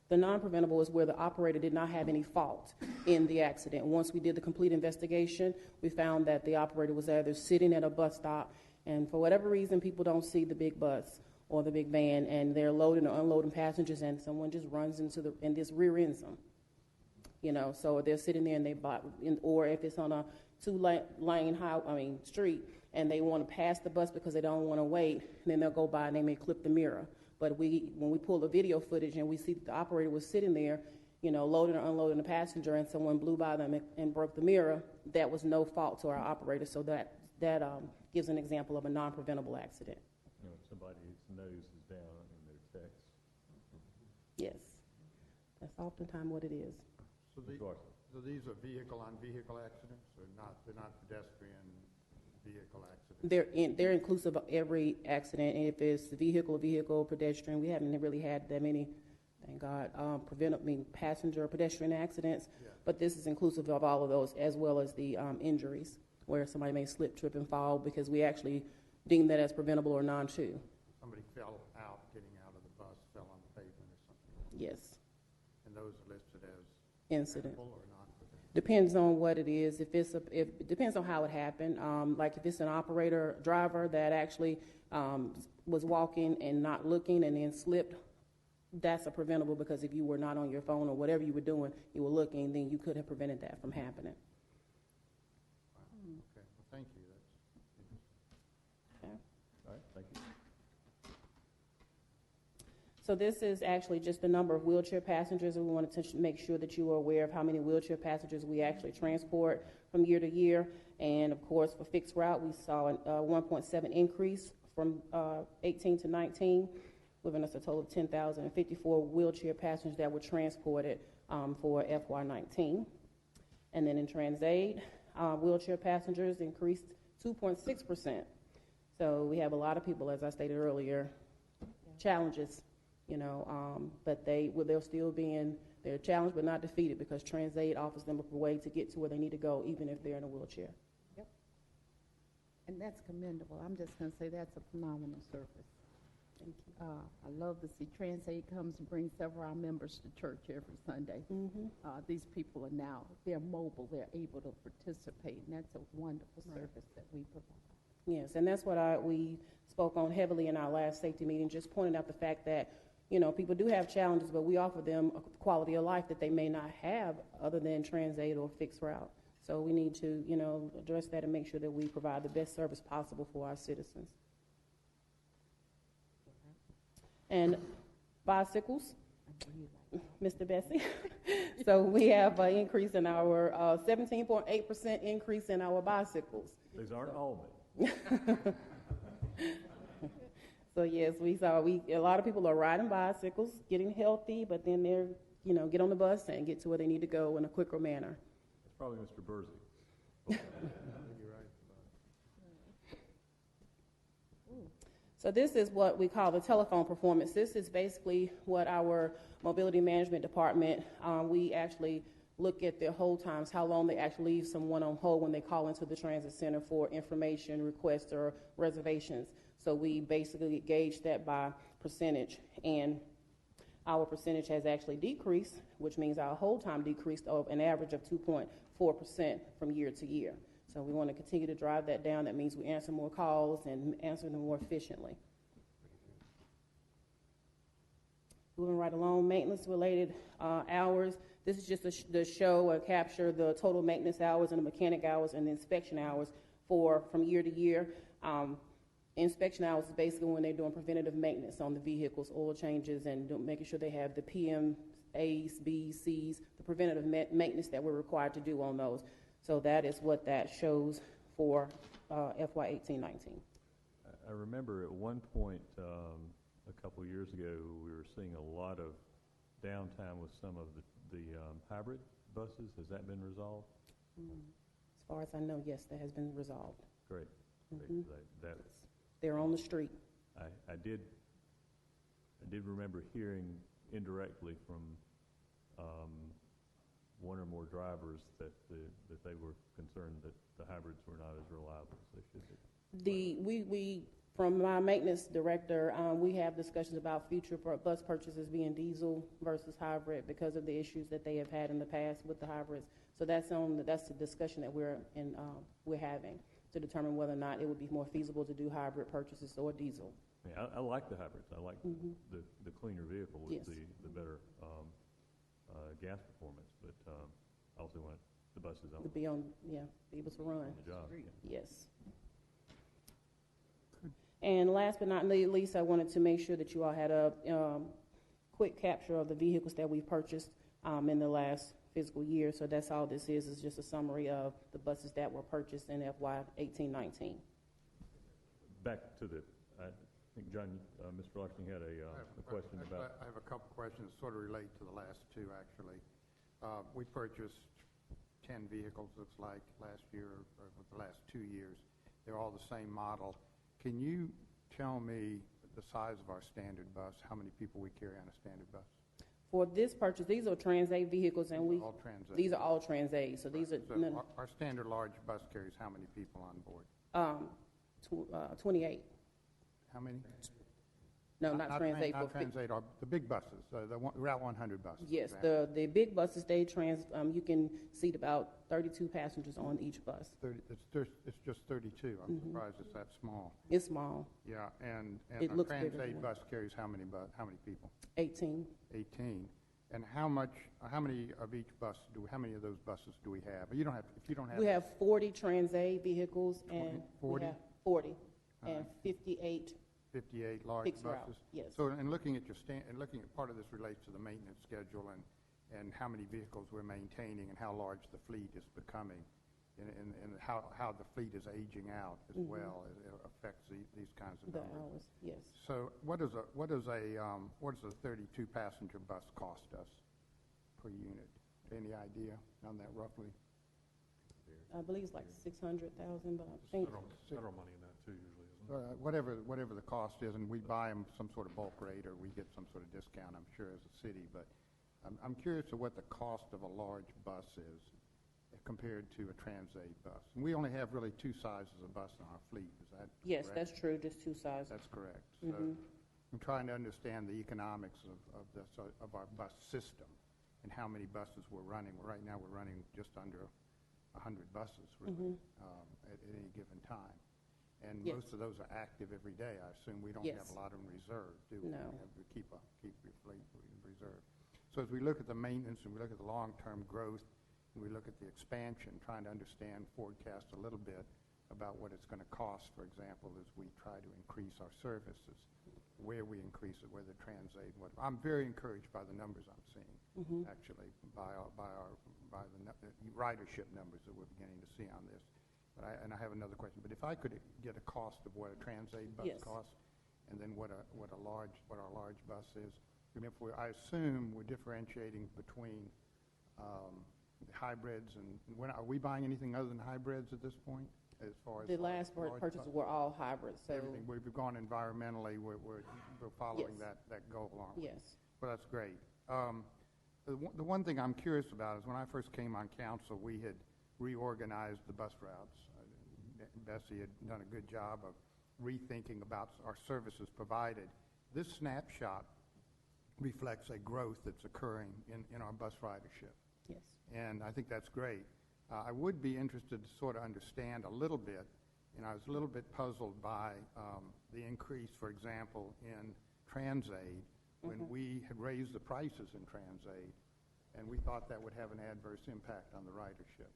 The non-preventable is where the operator did not have any fault in the accident. Once we did the complete investigation, we found that the operator was either sitting at a bus stop, and for whatever reason, people don't see the big bus or the big van, and they're loading or unloading passengers, and someone just runs into and this rear ends them. So they're sitting there, and or if it's on a two-lane street, and they want to pass the bus because they don't want to wait, then they'll go by and they may clip the mirror. But when we pull the video footage and we see that the operator was sitting there, loading or unloading a passenger, and someone blew by them and broke the mirror, that was no fault to our operator. So that gives an example of a non-preventable accident. Somebody's nose is down in their text. Yes, that's oftentimes what it is. So these are vehicle-on-vehicle accidents, or not? They're not pedestrian vehicle accidents? They're inclusive of every accident, and if it's vehicle, pedestrian, we haven't really had that many, thank God, passenger or pedestrian accidents, but this is inclusive of all of those, as well as the injuries, where somebody may slip, trip, and fall, because we actually deem that as preventable or non-too. Somebody fell out, getting out of the bus, fell on the pavement or something? Yes. And those are listed as incident. Or non-preventable? Depends on what it is. It depends on how it happened. Like if it's an driver that actually was walking and not looking and then slipped, that's a preventable, because if you were not on your phone or whatever you were doing, you were looking, then you could have prevented that from happening. Okay, well, thank you. So this is actually just the number of wheelchair passengers. We wanted to make sure that you are aware of how many wheelchair passengers we actually transport from year to year. And of course, for fixed route, we saw a 1.7 increase from 18 to 19, giving us a total of 10,054 wheelchair passengers that were transported for FY19. And then in TransAid, wheelchair passengers increased 2.6%. So we have a lot of people, as I stated earlier, challenges, but they're still they're challenged but not defeated, because TransAid offers them a way to get to where they need to go, even if they're in a wheelchair. Yep. And that's commendable. I'm just going to say that's a phenomenal service. Thank you. I love to see TransAid comes and brings several of our members to church every Sunday. These people they're mobile, they're able to participate, and that's a wonderful service that we provide. Yes, and that's what we spoke on heavily in our last safety meeting, just pointing out the fact that, people do have challenges, but we offer them a quality of life that they may not have other than TransAid or fixed route. So we need to, address that and make sure that we provide the best service possible for our citizens. And bicycles, Mr. Bessie. So we have an increase in our 17.8% increase in our bicycles. These aren't all. So yes, we saw a lot of people are riding bicycles, getting healthy, but then they're get on the bus and get to where they need to go in a quicker manner. It's probably Mr. Bursey. So this is what we call the telephone performance. This is basically what our mobility management department, we actually look at their hold times, how long they actually leave someone on hold when they call into the transit center for information requests or reservations. So we basically gauge that by percentage, and our percentage has actually decreased, which means our hold time decreased of an average of 2.4% from year to year. So we want to continue to drive that down. That means we answer more calls and answer them more efficiently. Moving right along, maintenance-related hours. This is just to show or capture the total maintenance hours and the mechanic hours and the inspection hours from year to year. Inspection hours is basically when they're doing preventative maintenance on the vehicles, oil changes, and making sure they have the PM, A's, B's, C's, the preventative maintenance that we're required to do on those. So that is what that shows for FY 18-19. I remember at one point a couple years ago, we were seeing a lot of downtime with some of the hybrid buses. Has that been resolved? As far as I know, yes, that has been resolved. Great. They're on the street. I did remember hearing indirectly from one or more drivers that they were concerned that the hybrids were not as reliable as they should be. We from my maintenance director, we have discussions about future bus purchases being diesel versus hybrid because of the issues that they have had in the past with the hybrids. So that's the discussion that we're having to determine whether or not it would be more feasible to do hybrid purchases or diesel. Yeah, I like the hybrids. I like the cleaner vehicle with the better gas performance, but I also want the buses on. To be able to run. On the job. Yes. And last but not least, I wanted to make sure that you all had a quick capture of the vehicles that we purchased in the last fiscal year. So that's all this is just a summary of the buses that were purchased in FY 18-19. Back to I think John, Mr. Lockton had a question about. I have a couple questions that sort of relate to the last two, actually. We purchased 10 vehicles, looks like, last year, or the last 2 years. They're all the same model. Can you tell me the size of our standard bus, how many people we carry on a standard bus? For this purchase, these are TransAid vehicles, and these are all TransAid. So these are our standard large bus carries how many people on board? 28. How many? No, not TransAid. Not TransAid, the big buses, the Route 100 buses. Yes, the big buses, you can seat about 32 passengers on each bus. It's just 32. I'm surprised it's that small. It's small. Yeah, and it a looks TransAid bus carries how many people? 18. 18. And how many of each bus how many of those buses do we have? If you don't have. We have 40 TransAid vehicles, and 40? we have 40 and 58 58 large Fixed route, buses? yes. So, and looking at your and looking at part of this relates to the maintenance schedule and how many vehicles we're maintaining and how large the fleet is becoming, and how the fleet is aging out as well. It affects these kinds of The numbers. hours, yes. So what does a 32 passenger bus cost us per unit? Any idea on that roughly? I believe it's like 600,000, but I think, Federal money in that too, usually, isn't it? Whatever the cost is, and we buy them some sort of bulk rate, or we get some sort of discount, I'm sure, as a city. But I'm curious to what the cost of a large bus is compared to a Transaid bus. And we only have really two sizes of bus in our fleet. Is that yes, correct? that's true, just two sizes. That's correct. So I'm trying to understand the economics of our bus system and how many buses we're running. Right now, we're running just under 100 buses, really, at any given time. And Yes. most of those are active every day. I assume we don't have Yes. a lot of them reserved, do we? No. We keep your fleet in reserve. So as we look at the maintenance and we look at the long-term growth and we look at the expansion, trying to understand, forecast a little bit about what it's going to cost, for example, as we try to increase our services, where we increase it, whether Transaid, what. I'm very encouraged by the numbers I'm seeing, actually, by the ridership numbers that we're beginning to see on this. But I have another question. But if I could get a cost of what a Transaid bus Yes. costs, and then what our large bus is, and if I assume we're differentiating between hybrids and are we buying anything other than hybrids at this point? As far as The last large purchases bus? were all hybrids, so, Everything, we've gone environmentally, we're following Yes. that goal, aren't we? yes. Well, that's great. The one thing I'm curious about is when I first came on council, we had reorganized the bus routes. Bessie had done a good job of rethinking about our services provided. This snapshot reflects a growth that's occurring in our bus ridership. Yes. And I think that's great. I would be interested to sort of understand a little bit, and I was a little bit puzzled by the increase, for example, in Transaid, when we had raised the prices in Transaid, and we thought that would have an adverse impact on the ridership.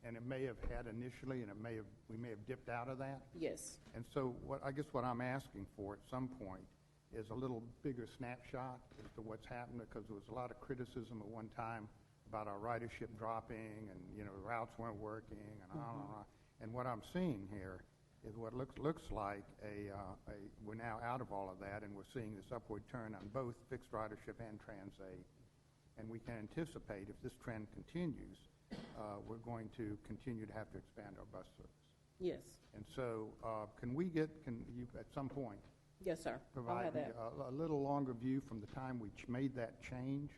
And it may have had initially, and we may have dipped out of that. Yes. And so I guess what I'm asking for at some point is a little bigger snapshot as to what's happened, because there was a lot of criticism at one time about our ridership dropping, and the routes weren't working, and on and on. And what I'm seeing here is what looks like we're now out of all of that, and we're seeing this upward turn on both fixed ridership and Transaid. And we can anticipate, if this trend continues, we're going to continue to have to expand our bus service. Yes. And so, can you at some point Yes, sir. I'll provide have me that. a little longer view from the time we made that change,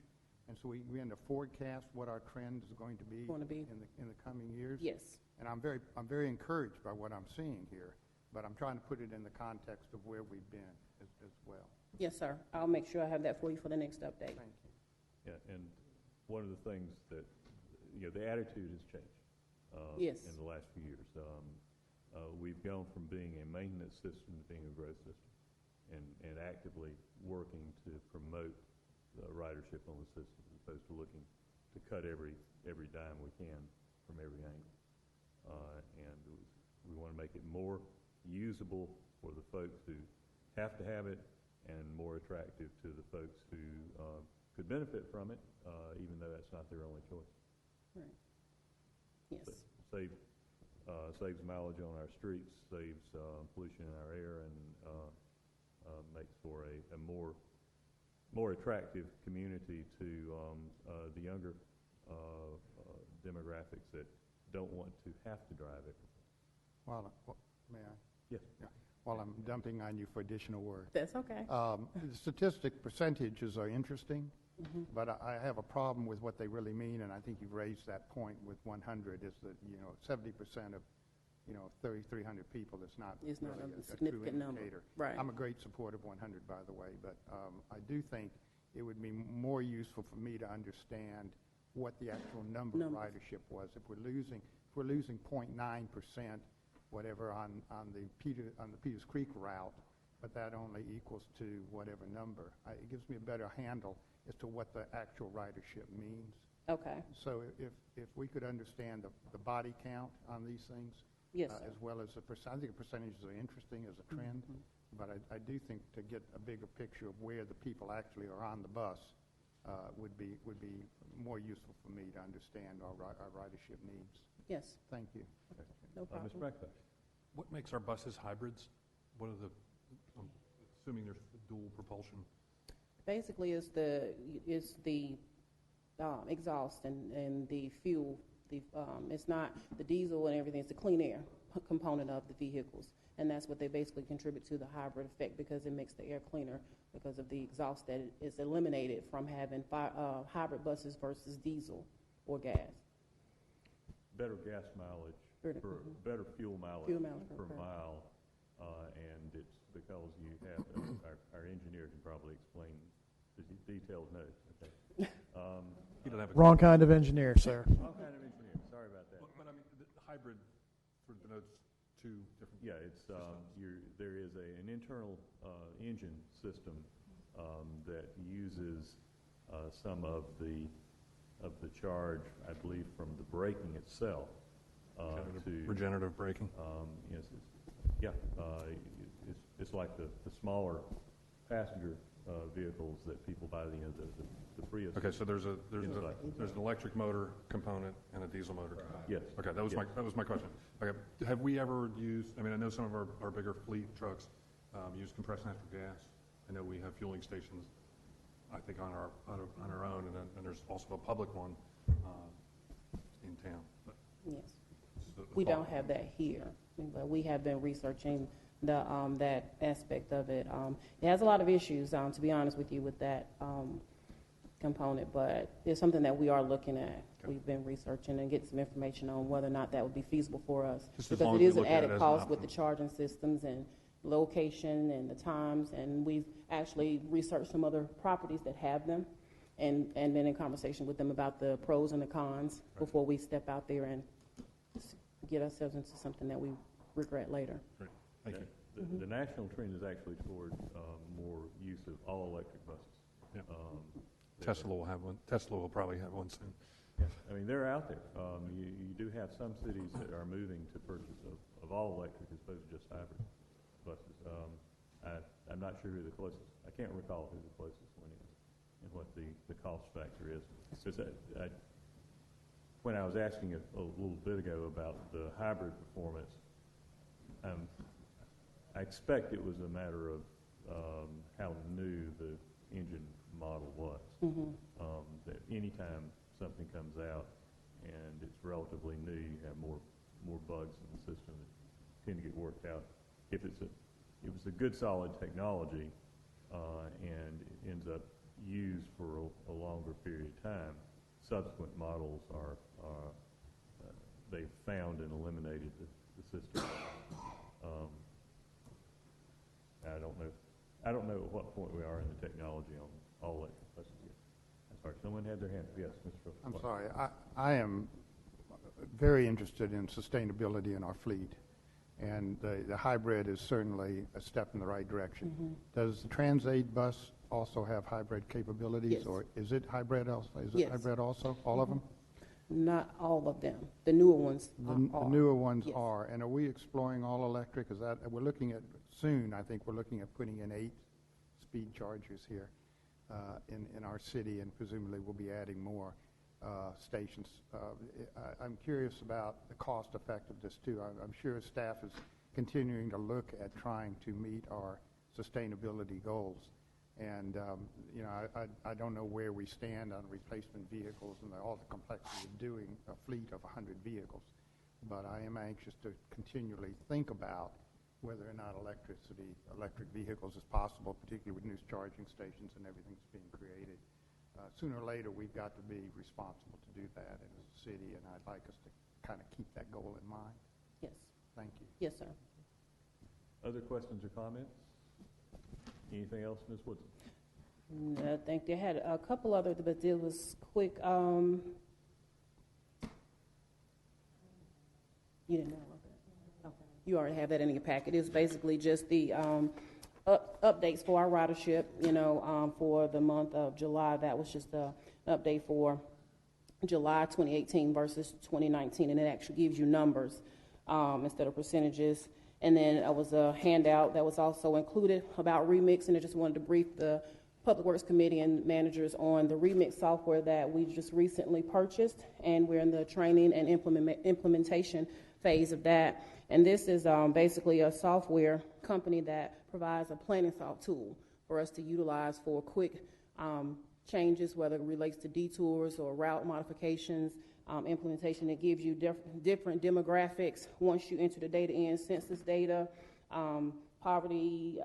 and so we begin to forecast what our trend is going to be in the coming years? Yes. And I'm very encouraged by what I'm seeing here, but I'm trying to put it in the context of where we've been as well. Yes, sir. I'll make sure I have that for you for the next update. Thank you. Yeah, and one of the things that, the attitude has changed Yes. in the last few years. We've gone from being a maintenance system to being a growth system, and actively working to promote the ridership on the system, as opposed to looking to cut every dime we can from every angle. And we want to make it more usable for the folks who have to have it, and more attractive to the folks who could benefit from it, even though that's not their only choice. Right. Yes. Saves mileage on our streets, saves pollution in our air, and makes for a more attractive community to the younger demographics that don't want to have to drive it. Well, may I? Yes. Yeah. While I'm dumping on you for additional work. That's okay. The statistic percentages are interesting, but I have a problem with what they really mean, and I think you've raised that point with 100, is that, 70% of, 3,300 people is not It's not really a true significant number. indicator. Right. I'm a great supporter of 100, by the way, but I do think it would be more useful for me to understand what the actual number of ridership was. If we're losing 0.9%, whatever, on the Peters Creek route, but that only equals to whatever number. It gives me a better handle as to what the actual ridership means. Okay. So if we could understand the body count on these things, Yes, sir. as well as the percent, I think the percentages are interesting as a trend, But I do think to get a bigger picture of where the people actually are on the bus would be more useful for me to understand our ridership needs. Yes, Thank you. no Ms. problem. Breckfast? What makes our buses hybrids? What are the, I'm assuming there's dual propulsion? Basically, it's the exhaust and the fuel. It's not the diesel and everything. It's the clean air component of the vehicles, and that's what they basically contribute to the hybrid effect, because it makes the air cleaner because of the exhaust that is eliminated from having hybrid buses versus diesel or gas. Better gas mileage, better fuel mileage per mile, and it's because you have, our engineer can probably explain the details. No, okay. You don't have a Wrong kind of engineer, sir. Wrong kind of engineer, sorry about that. But I mean, the hybrid sort of denotes two different. Yeah, it's, there is an internal engine system that uses some of the charge, I believe, from the braking itself. Regenerative braking? Yes, it's like the smaller passenger vehicles that people buy, the Prius. Okay, so there's an electric motor component and a diesel motor component. Yes. Okay, that was my question. Okay, have we ever used? I mean, I know some of our bigger fleet trucks use compressed natural gas. I know we have fueling stations, I think, on our own, and there's also a public one in town. But Yes. We don't have that here, but we have been researching that aspect of it. It has a lot of issues, to be honest with you, with that component, but it's something that we are looking at. Okay. We've been researching and getting some information on whether or not that would be feasible for us. Just as because long it as is we an look at it added as an cost with option. the charging systems and location and the times, and we've actually researched some other properties that have them and been in conversation with them about the pros and the cons before we step out there and get ourselves into something that we regret later. Great, thank you. The national trend is actually toward more use of all-electric buses. Yeah. Tesla will probably have one soon. Yeah, I mean, they're out there. You do have some cities that are moving to purchase of all-electric as opposed to just hybrid buses. I'm not sure who the closest, I can't recall who the closest one is and what the cost factor is. Because when I was asking a little bit ago about the hybrid performance, I expect it was a matter of how new the engine model was. That anytime something comes out and it's relatively new, you have more bugs in the system that tend to get worked out. If it's a good solid technology and it ends up used for a longer period of time, subsequent models are they've found and eliminated the system. I don't know at what point we are in the technology on all electric buses yet. I'm sorry, someone had their hand. Yes, Mr. Phillips. I'm sorry. I am very interested in sustainability in our fleet, and the hybrid is certainly a step in the right direction. Does the TransAid bus also have hybrid capabilities, Yes. or is it hybrid also? Is it Yes. hybrid also? All of them? Not all of them. The newer ones The are. newer ones Yes. are. And are we exploring all electric? Is that, we're looking at soon, I think we're looking at putting in 8 speed chargers here in our city, and presumably we'll be adding more stations. I'm curious about the cost effectiveness too. I'm sure staff is continuing to look at trying to meet our sustainability goals. And, I don't know where we stand on replacement vehicles and all the complexity of doing a fleet of 100 vehicles. But I am anxious to continually think about whether or not electric vehicles is possible, particularly with new charging stations and everything that's being created. Sooner or later, we've got to be responsible to do that as a city, and I'd like us to kind of keep that goal in mind. Yes. Thank you. Yes, sir. Other questions or comments? Anything else, Ms. Woodson? No, I think they had a couple other, but it was quick. You didn't know about that? Okay. You already have that in your packet. It's basically just the updates for our ridership, for the month of July. That was just an update for July 2018 versus 2019, and it actually gives you numbers instead of percentages. And then there was a handout that was also included about Remix, and I just wanted to brief the Public Works Committee and managers on the Remix software that we just recently purchased, and we're in the training and implementation phase of that. And this is basically a software company that provides a planning tool for us to utilize for quick changes, whether it relates to detours or route modifications, implementation. It gives you different demographics once you enter the data in, census data, poverty.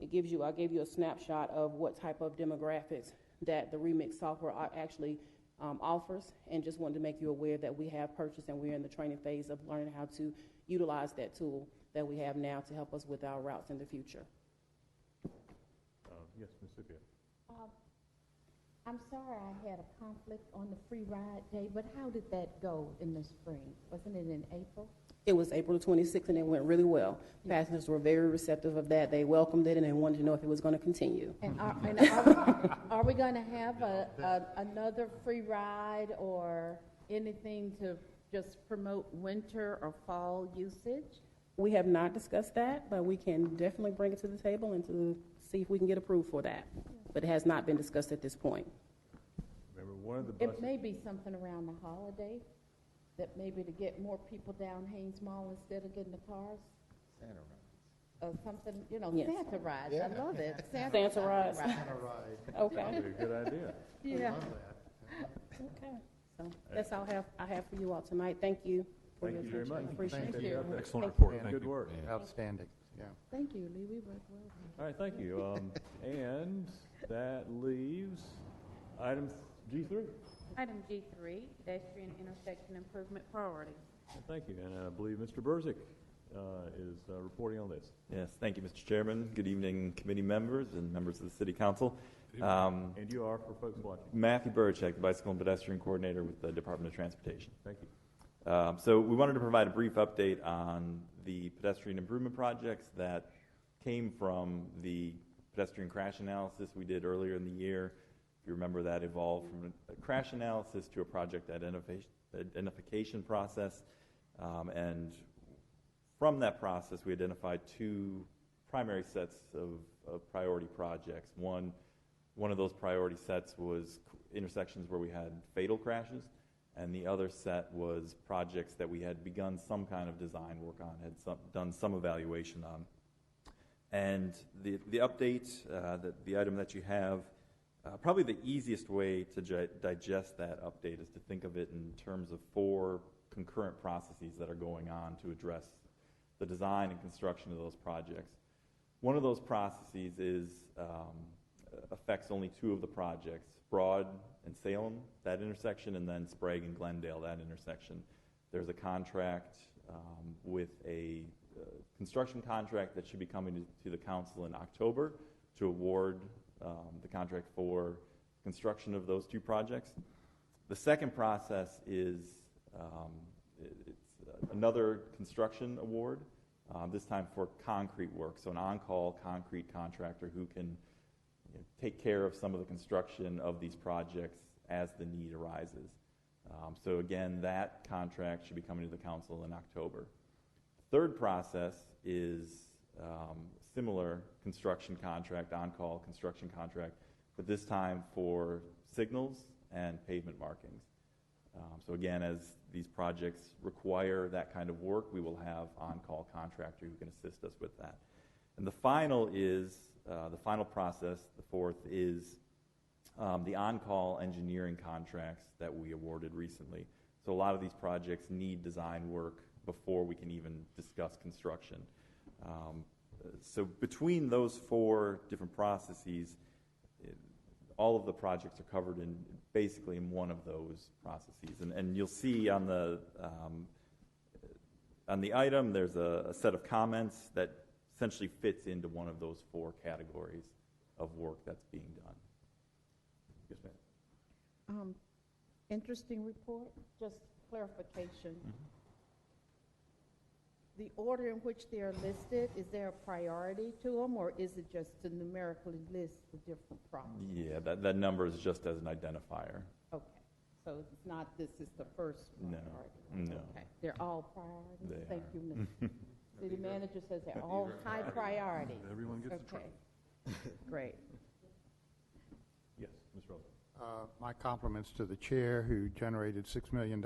I gave you a snapshot of what type of demographics that the Remix software actually offers, and just wanted to make you aware that we have purchased and we're in the training phase of learning how to utilize that tool that we have now to help us with our routes in the future. Yes, Ms. Scipio. I'm sorry I had a conflict on the free ride day, but how did that go in the spring? Wasn't it in April? It was April the 26th, and it went really well. Passengers were very receptive of that. They welcomed it, and they wanted to know if it was going to continue. And are we going to have another free ride or anything to just promote winter or fall usage? We have not discussed that, but we can definitely bring it to the table and to see if we can get approved for that. But it has not been discussed at this point. Remember, one of the buses. It may be something around the holiday, that maybe to get more people down Haynes Mall instead of getting the cars. Santa rides. Something, Yes. Santa rides. Yeah. I love it. Santa rides. Okay. That'd be a good idea. Yeah. Okay. So that's all I have for you all tonight. Thank you. For Thank your you very attention. much. Appreciate Thank it. you. Excellent Thank report. you. Thank Good you. work. Outstanding, yeah. Thank you, Lee. We worked well. All right, thank you. And that leaves item G3. Item G3, pedestrian intersection improvement priorities. Thank you, and I believe Mr. Burzik is reporting on this. Yes, thank you, Mr. Chairman. Good evening, committee members and members of the City Council. And you are, for folks watching. Matthew Burchek, the Bicycle and Pedestrian Coordinator with the Department of Transportation. Thank you. So we wanted to provide a brief update on the pedestrian improvement projects that came from the pedestrian crash analysis we did earlier in the year. If you remember, that evolved from a crash analysis to a project identification process. And from that process, we identified two primary sets of priority projects. One of those priority sets was intersections where we had fatal crashes, and the other set was projects that we had begun some kind of design work on, had done some evaluation on. And the update, the item that you have, probably the easiest way to digest that update is to think of it in terms of 4 concurrent processes that are going on to address the design and construction of those projects. One of those processes affects only 2 of the projects, Broad and Salem, that intersection, and then Sprague and Glendale, that intersection. There's a contract with a construction contract that should be coming to the council in October to award the contract for construction of those 2 projects. The second process is it's another construction award, this time for concrete work, so an on-call concrete contractor who can take care of some of the construction of these projects as the need arises. So again, that contract should be coming to the council in October. Third process is similar construction contract, on-call construction contract, but this time for signals and pavement markings. So again, as these projects require that kind of work, we will have on-call contractor who can assist us with that. And the final is, the final process, the fourth, is the on-call engineering contracts that we awarded recently. So a lot of these projects need design work before we can even discuss construction. So between those 4 different processes, all of the projects are covered in basically in one of those processes. And you'll see on the item, there's a set of comments that essentially fits into one of those 4 categories of work that's being done. Yes, ma'am. Interesting report. Just clarification. The order in which they are listed, is there a priority to them, or is it just to numerically list the different projects? Yeah, that number is just as an identifier. Okay. So it's not this is the first No, priority? no. Okay. They're all priorities? They Thank are. you, Ms. City manager says they're all high priority. Everyone gets a truck. Okay. Great. Yes, Ms. Rowland. My compliments to the chair who generated $2 million,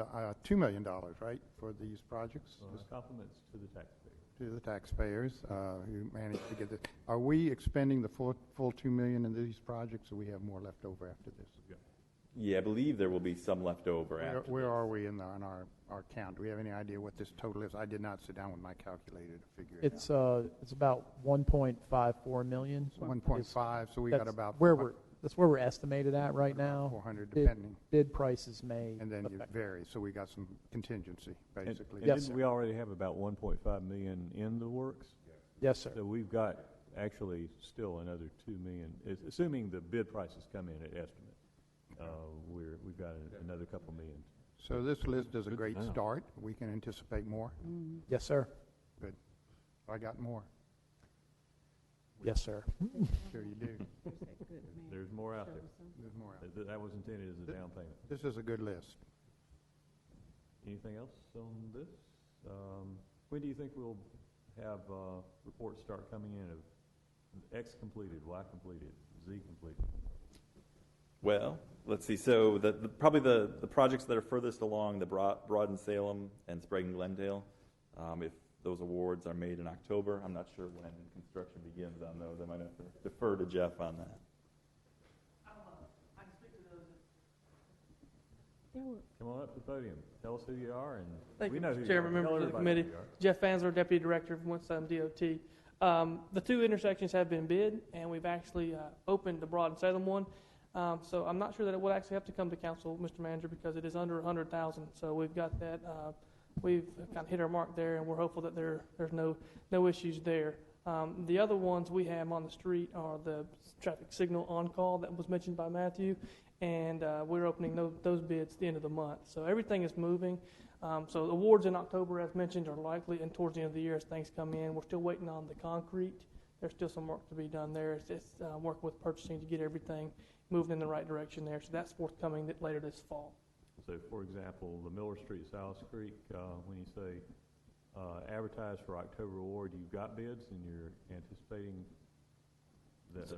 right, for these projects? Compliments to the taxpayer. To the taxpayers who managed to get this. Are we expending the full $2 million in these projects, or we have more left over after this? Yeah, I believe there will be some left over after. Where are we in our count? Do we have any idea what this total is? I did not sit down with my calculator to figure it out. It's about 1.54 million. 1.5, so we got about that's where we're estimated at right now. 400 depending. Bid prices may And then it affect. varies, so we got some contingency, basically. And Yes, didn't sir. we already have about 1.5 million in the works? Yes, sir. So we've got actually still another 2 million, assuming the bid prices come in at estimate. We've got another couple million. So this list is a Good to great know. start. We can anticipate more. Yes, sir. Good. I got more. Yes, sir. Sure you do. There's more out there. There's more out. That was intended as a down payment. This is a good list. Anything else on this? When do you think we'll have reports start coming in of X completed, Y completed, Z completed? Well, let's see. So probably the projects that are furthest along, the Winston-Salem and Sprague-Glendale, if those awards are made in October, I'm not sure when construction begins on those. I might have to defer to Jeff on that. I can speak to those. Come on up to the podium. Tell us who you are, and Thank we you, know Mr. who Chairman, you are. Tell members of the everybody committee. who you are. Jeff Fansler, Deputy Director of Winston-Salem DOT. The two intersections have been bid, and we've actually opened the Broad-and-Salem one. So I'm not sure that it would actually have to come to council, Mr. Manager, because it is under 100,000. So we've got that. We've kind of hit our mark there, and we're hopeful that there's no issues there. The other ones we have on the street are the traffic signal on-call that was mentioned by Matthew, and we're opening those bids at the end of the month. So everything is moving. So awards in October, as mentioned, are likely, and towards the end of the year as things come in. We're still waiting on the concrete. There's still some work to be done there. It's just working with purchasing to get everything moving in the right direction there. So that's forthcoming later this fall. So, for example, the Miller Street, South Creek, when you say advertise for October award, you've got bids and you're anticipating that.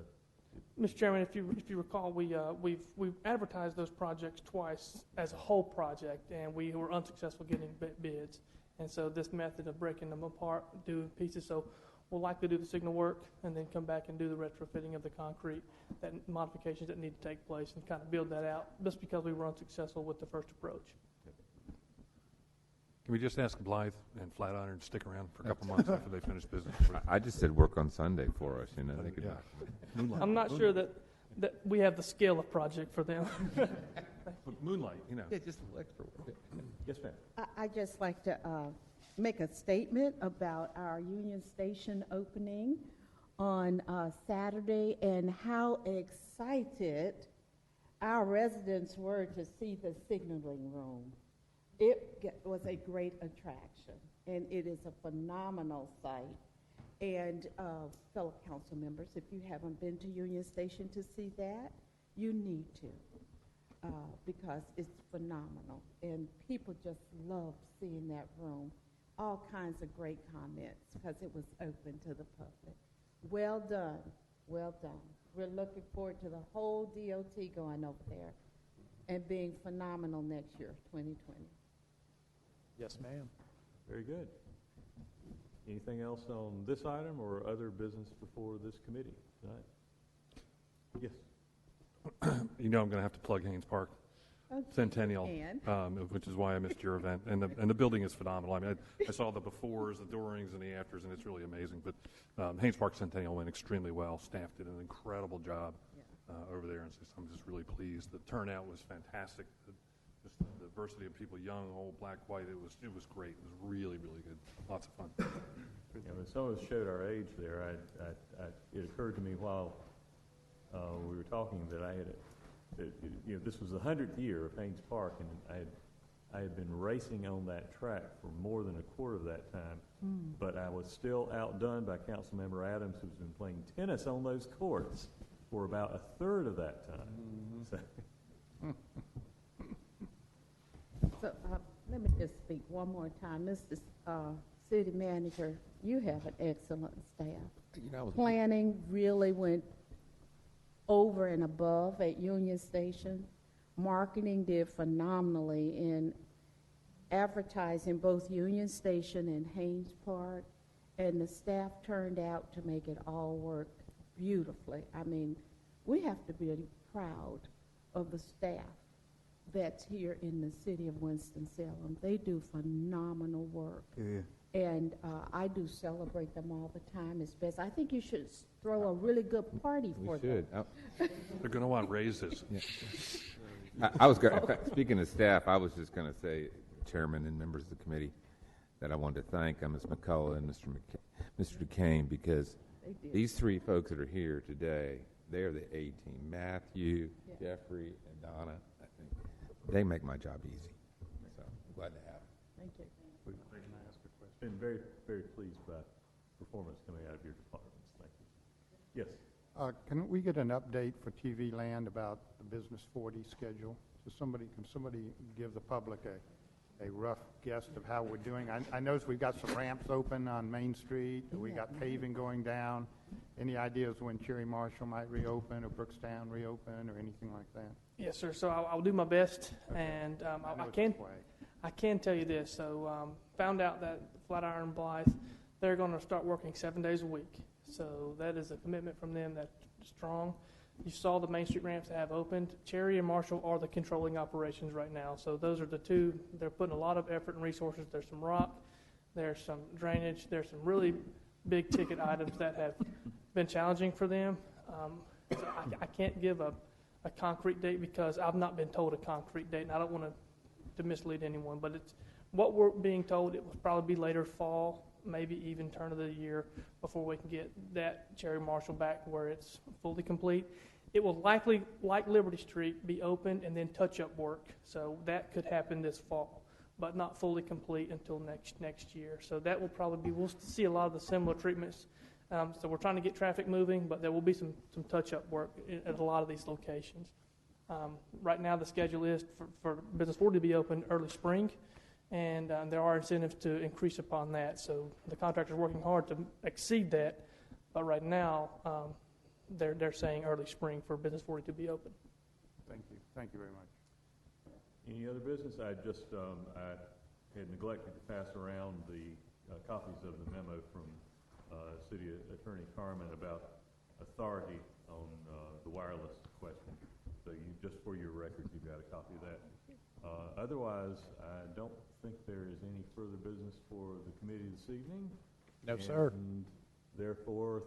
Mr. Chairman, if you recall, we've advertised those projects twice as a whole project, and we were unsuccessful getting bids. And so this method of breaking them apart, do pieces, so we'll likely do the signal work and then come back and do the retrofitting of the concrete, that modifications that need to take place, and kind of build that out, just because we were unsuccessful with the first approach. Can we just ask Blythe and Flatiron to stick around for a couple months after they finish business? I just said work on Sunday for us, you know. They could, Moonlight. I'm not sure that we have the scale of project for them. Moonlight, you know. Yeah, just a little extra work. Yes, ma'am. I'd just like to make a statement about our Union Station opening on Saturday and how excited our residents were to see the signaling room. It was a great attraction, and it is a phenomenal site. And fellow council members, if you haven't been to Union Station to see that, you need to, because it's phenomenal. And people just love seeing that room. All kinds of great comments, because it was open to the public. Well done, well done. We're looking forward to the whole DOT going over there and being phenomenal next year, 2020. Yes, ma'am. Very good. Anything else on this item or other business before this committee tonight? Yes. You know I'm going to have to plug Haynes Park Centennial, which is why I missed your event. And the building is phenomenal. I mean, I saw the befores, the durings, and the afters, and it's really amazing. But Haynes Park Centennial went extremely well. Staff did an incredible job over there, and so I'm just really pleased. The turnout was fantastic. Just the diversity of people, young, old, black, white. It was great. It was really, really good. Lots of fun. When some of us showed our age there, it occurred to me while we were talking that this was the 100th year of Haynes Park, and I had been racing on that track for more than a quarter of that time, but I was still outdone by Councilmember Adams, who's been playing tennis on those courts for about a third of that time. So. So let me just speak one more time. Mr. City Manager, you have an excellent staff. You know, I was- Planning really went over and above at Union Station. Marketing did phenomenally in advertising both Union Station and Haynes Park, and the staff turned out to make it all work beautifully. I mean, we have to be proud of the staff that's here in the city of Winston-Salem. They do phenomenal work. Yeah. And I do celebrate them all the time. It's best. I think you should throw a really good party for We them. should. They're going to want raises. I was going. Speaking of staff, I was just going to say, Chairman and members of the committee, that I wanted to thank Ms. McCullough and Mr. Duquesne, because They did. these three folks that are here today, they are the A team. Matthew, Jeffrey, and Donna. I think they make my job easy. So I'm glad to have them. Thank you. Been very, very pleased by performance coming out of your departments. Thank you. Yes. Can we get an update for TV Land about the Business 40 schedule? So can somebody give the public a rough guess of how we're doing? I notice we've got some ramps open on Main Street. We got paving going down. Any ideas when Cherry Marshall might reopen or Brookstown reopen or anything like that? Yes, sir. So I'll do my best, Okay. and I know I it's can this way. I can tell you this. So found out that Flatiron Blythe, they're going to start working 7 days a week. So that is a commitment from them that's strong. You saw the Main Street ramps that have opened. Cherry and Marshall are the controlling operations right now. So those are the two. They're putting a lot of effort and resources. There's some rock, there's some drainage, there's some really big ticket items that have been challenging for them. So I can't give a concrete date because I've not been told a concrete date, and I don't want to mislead anyone. But it's what we're being told. It will probably be later fall, maybe even turn of the year before we can get that Cherry Marshall back where it's fully complete. It will likely, like Liberty Street, be opened and then touch-up work. So that could happen this fall, but not fully complete until next year. So that will probably be, we'll see a lot of the similar treatments. So we're trying to get traffic moving, but there will be some touch-up work at a lot of these locations. Right now the schedule is for Business 40 to be open early spring, and there are incentives to increase upon that. So the contractor's working hard to exceed that, but right now they're saying early spring for Business 40 to be open. Thank you. Thank you very much. Any other business? I had neglected to pass around the copies of the memo from City Attorney Carmen about authority on the wireless question. So just for your records, you've got a copy of that. Otherwise, I don't think there is any further business for the committee this evening. No, sir. And therefore,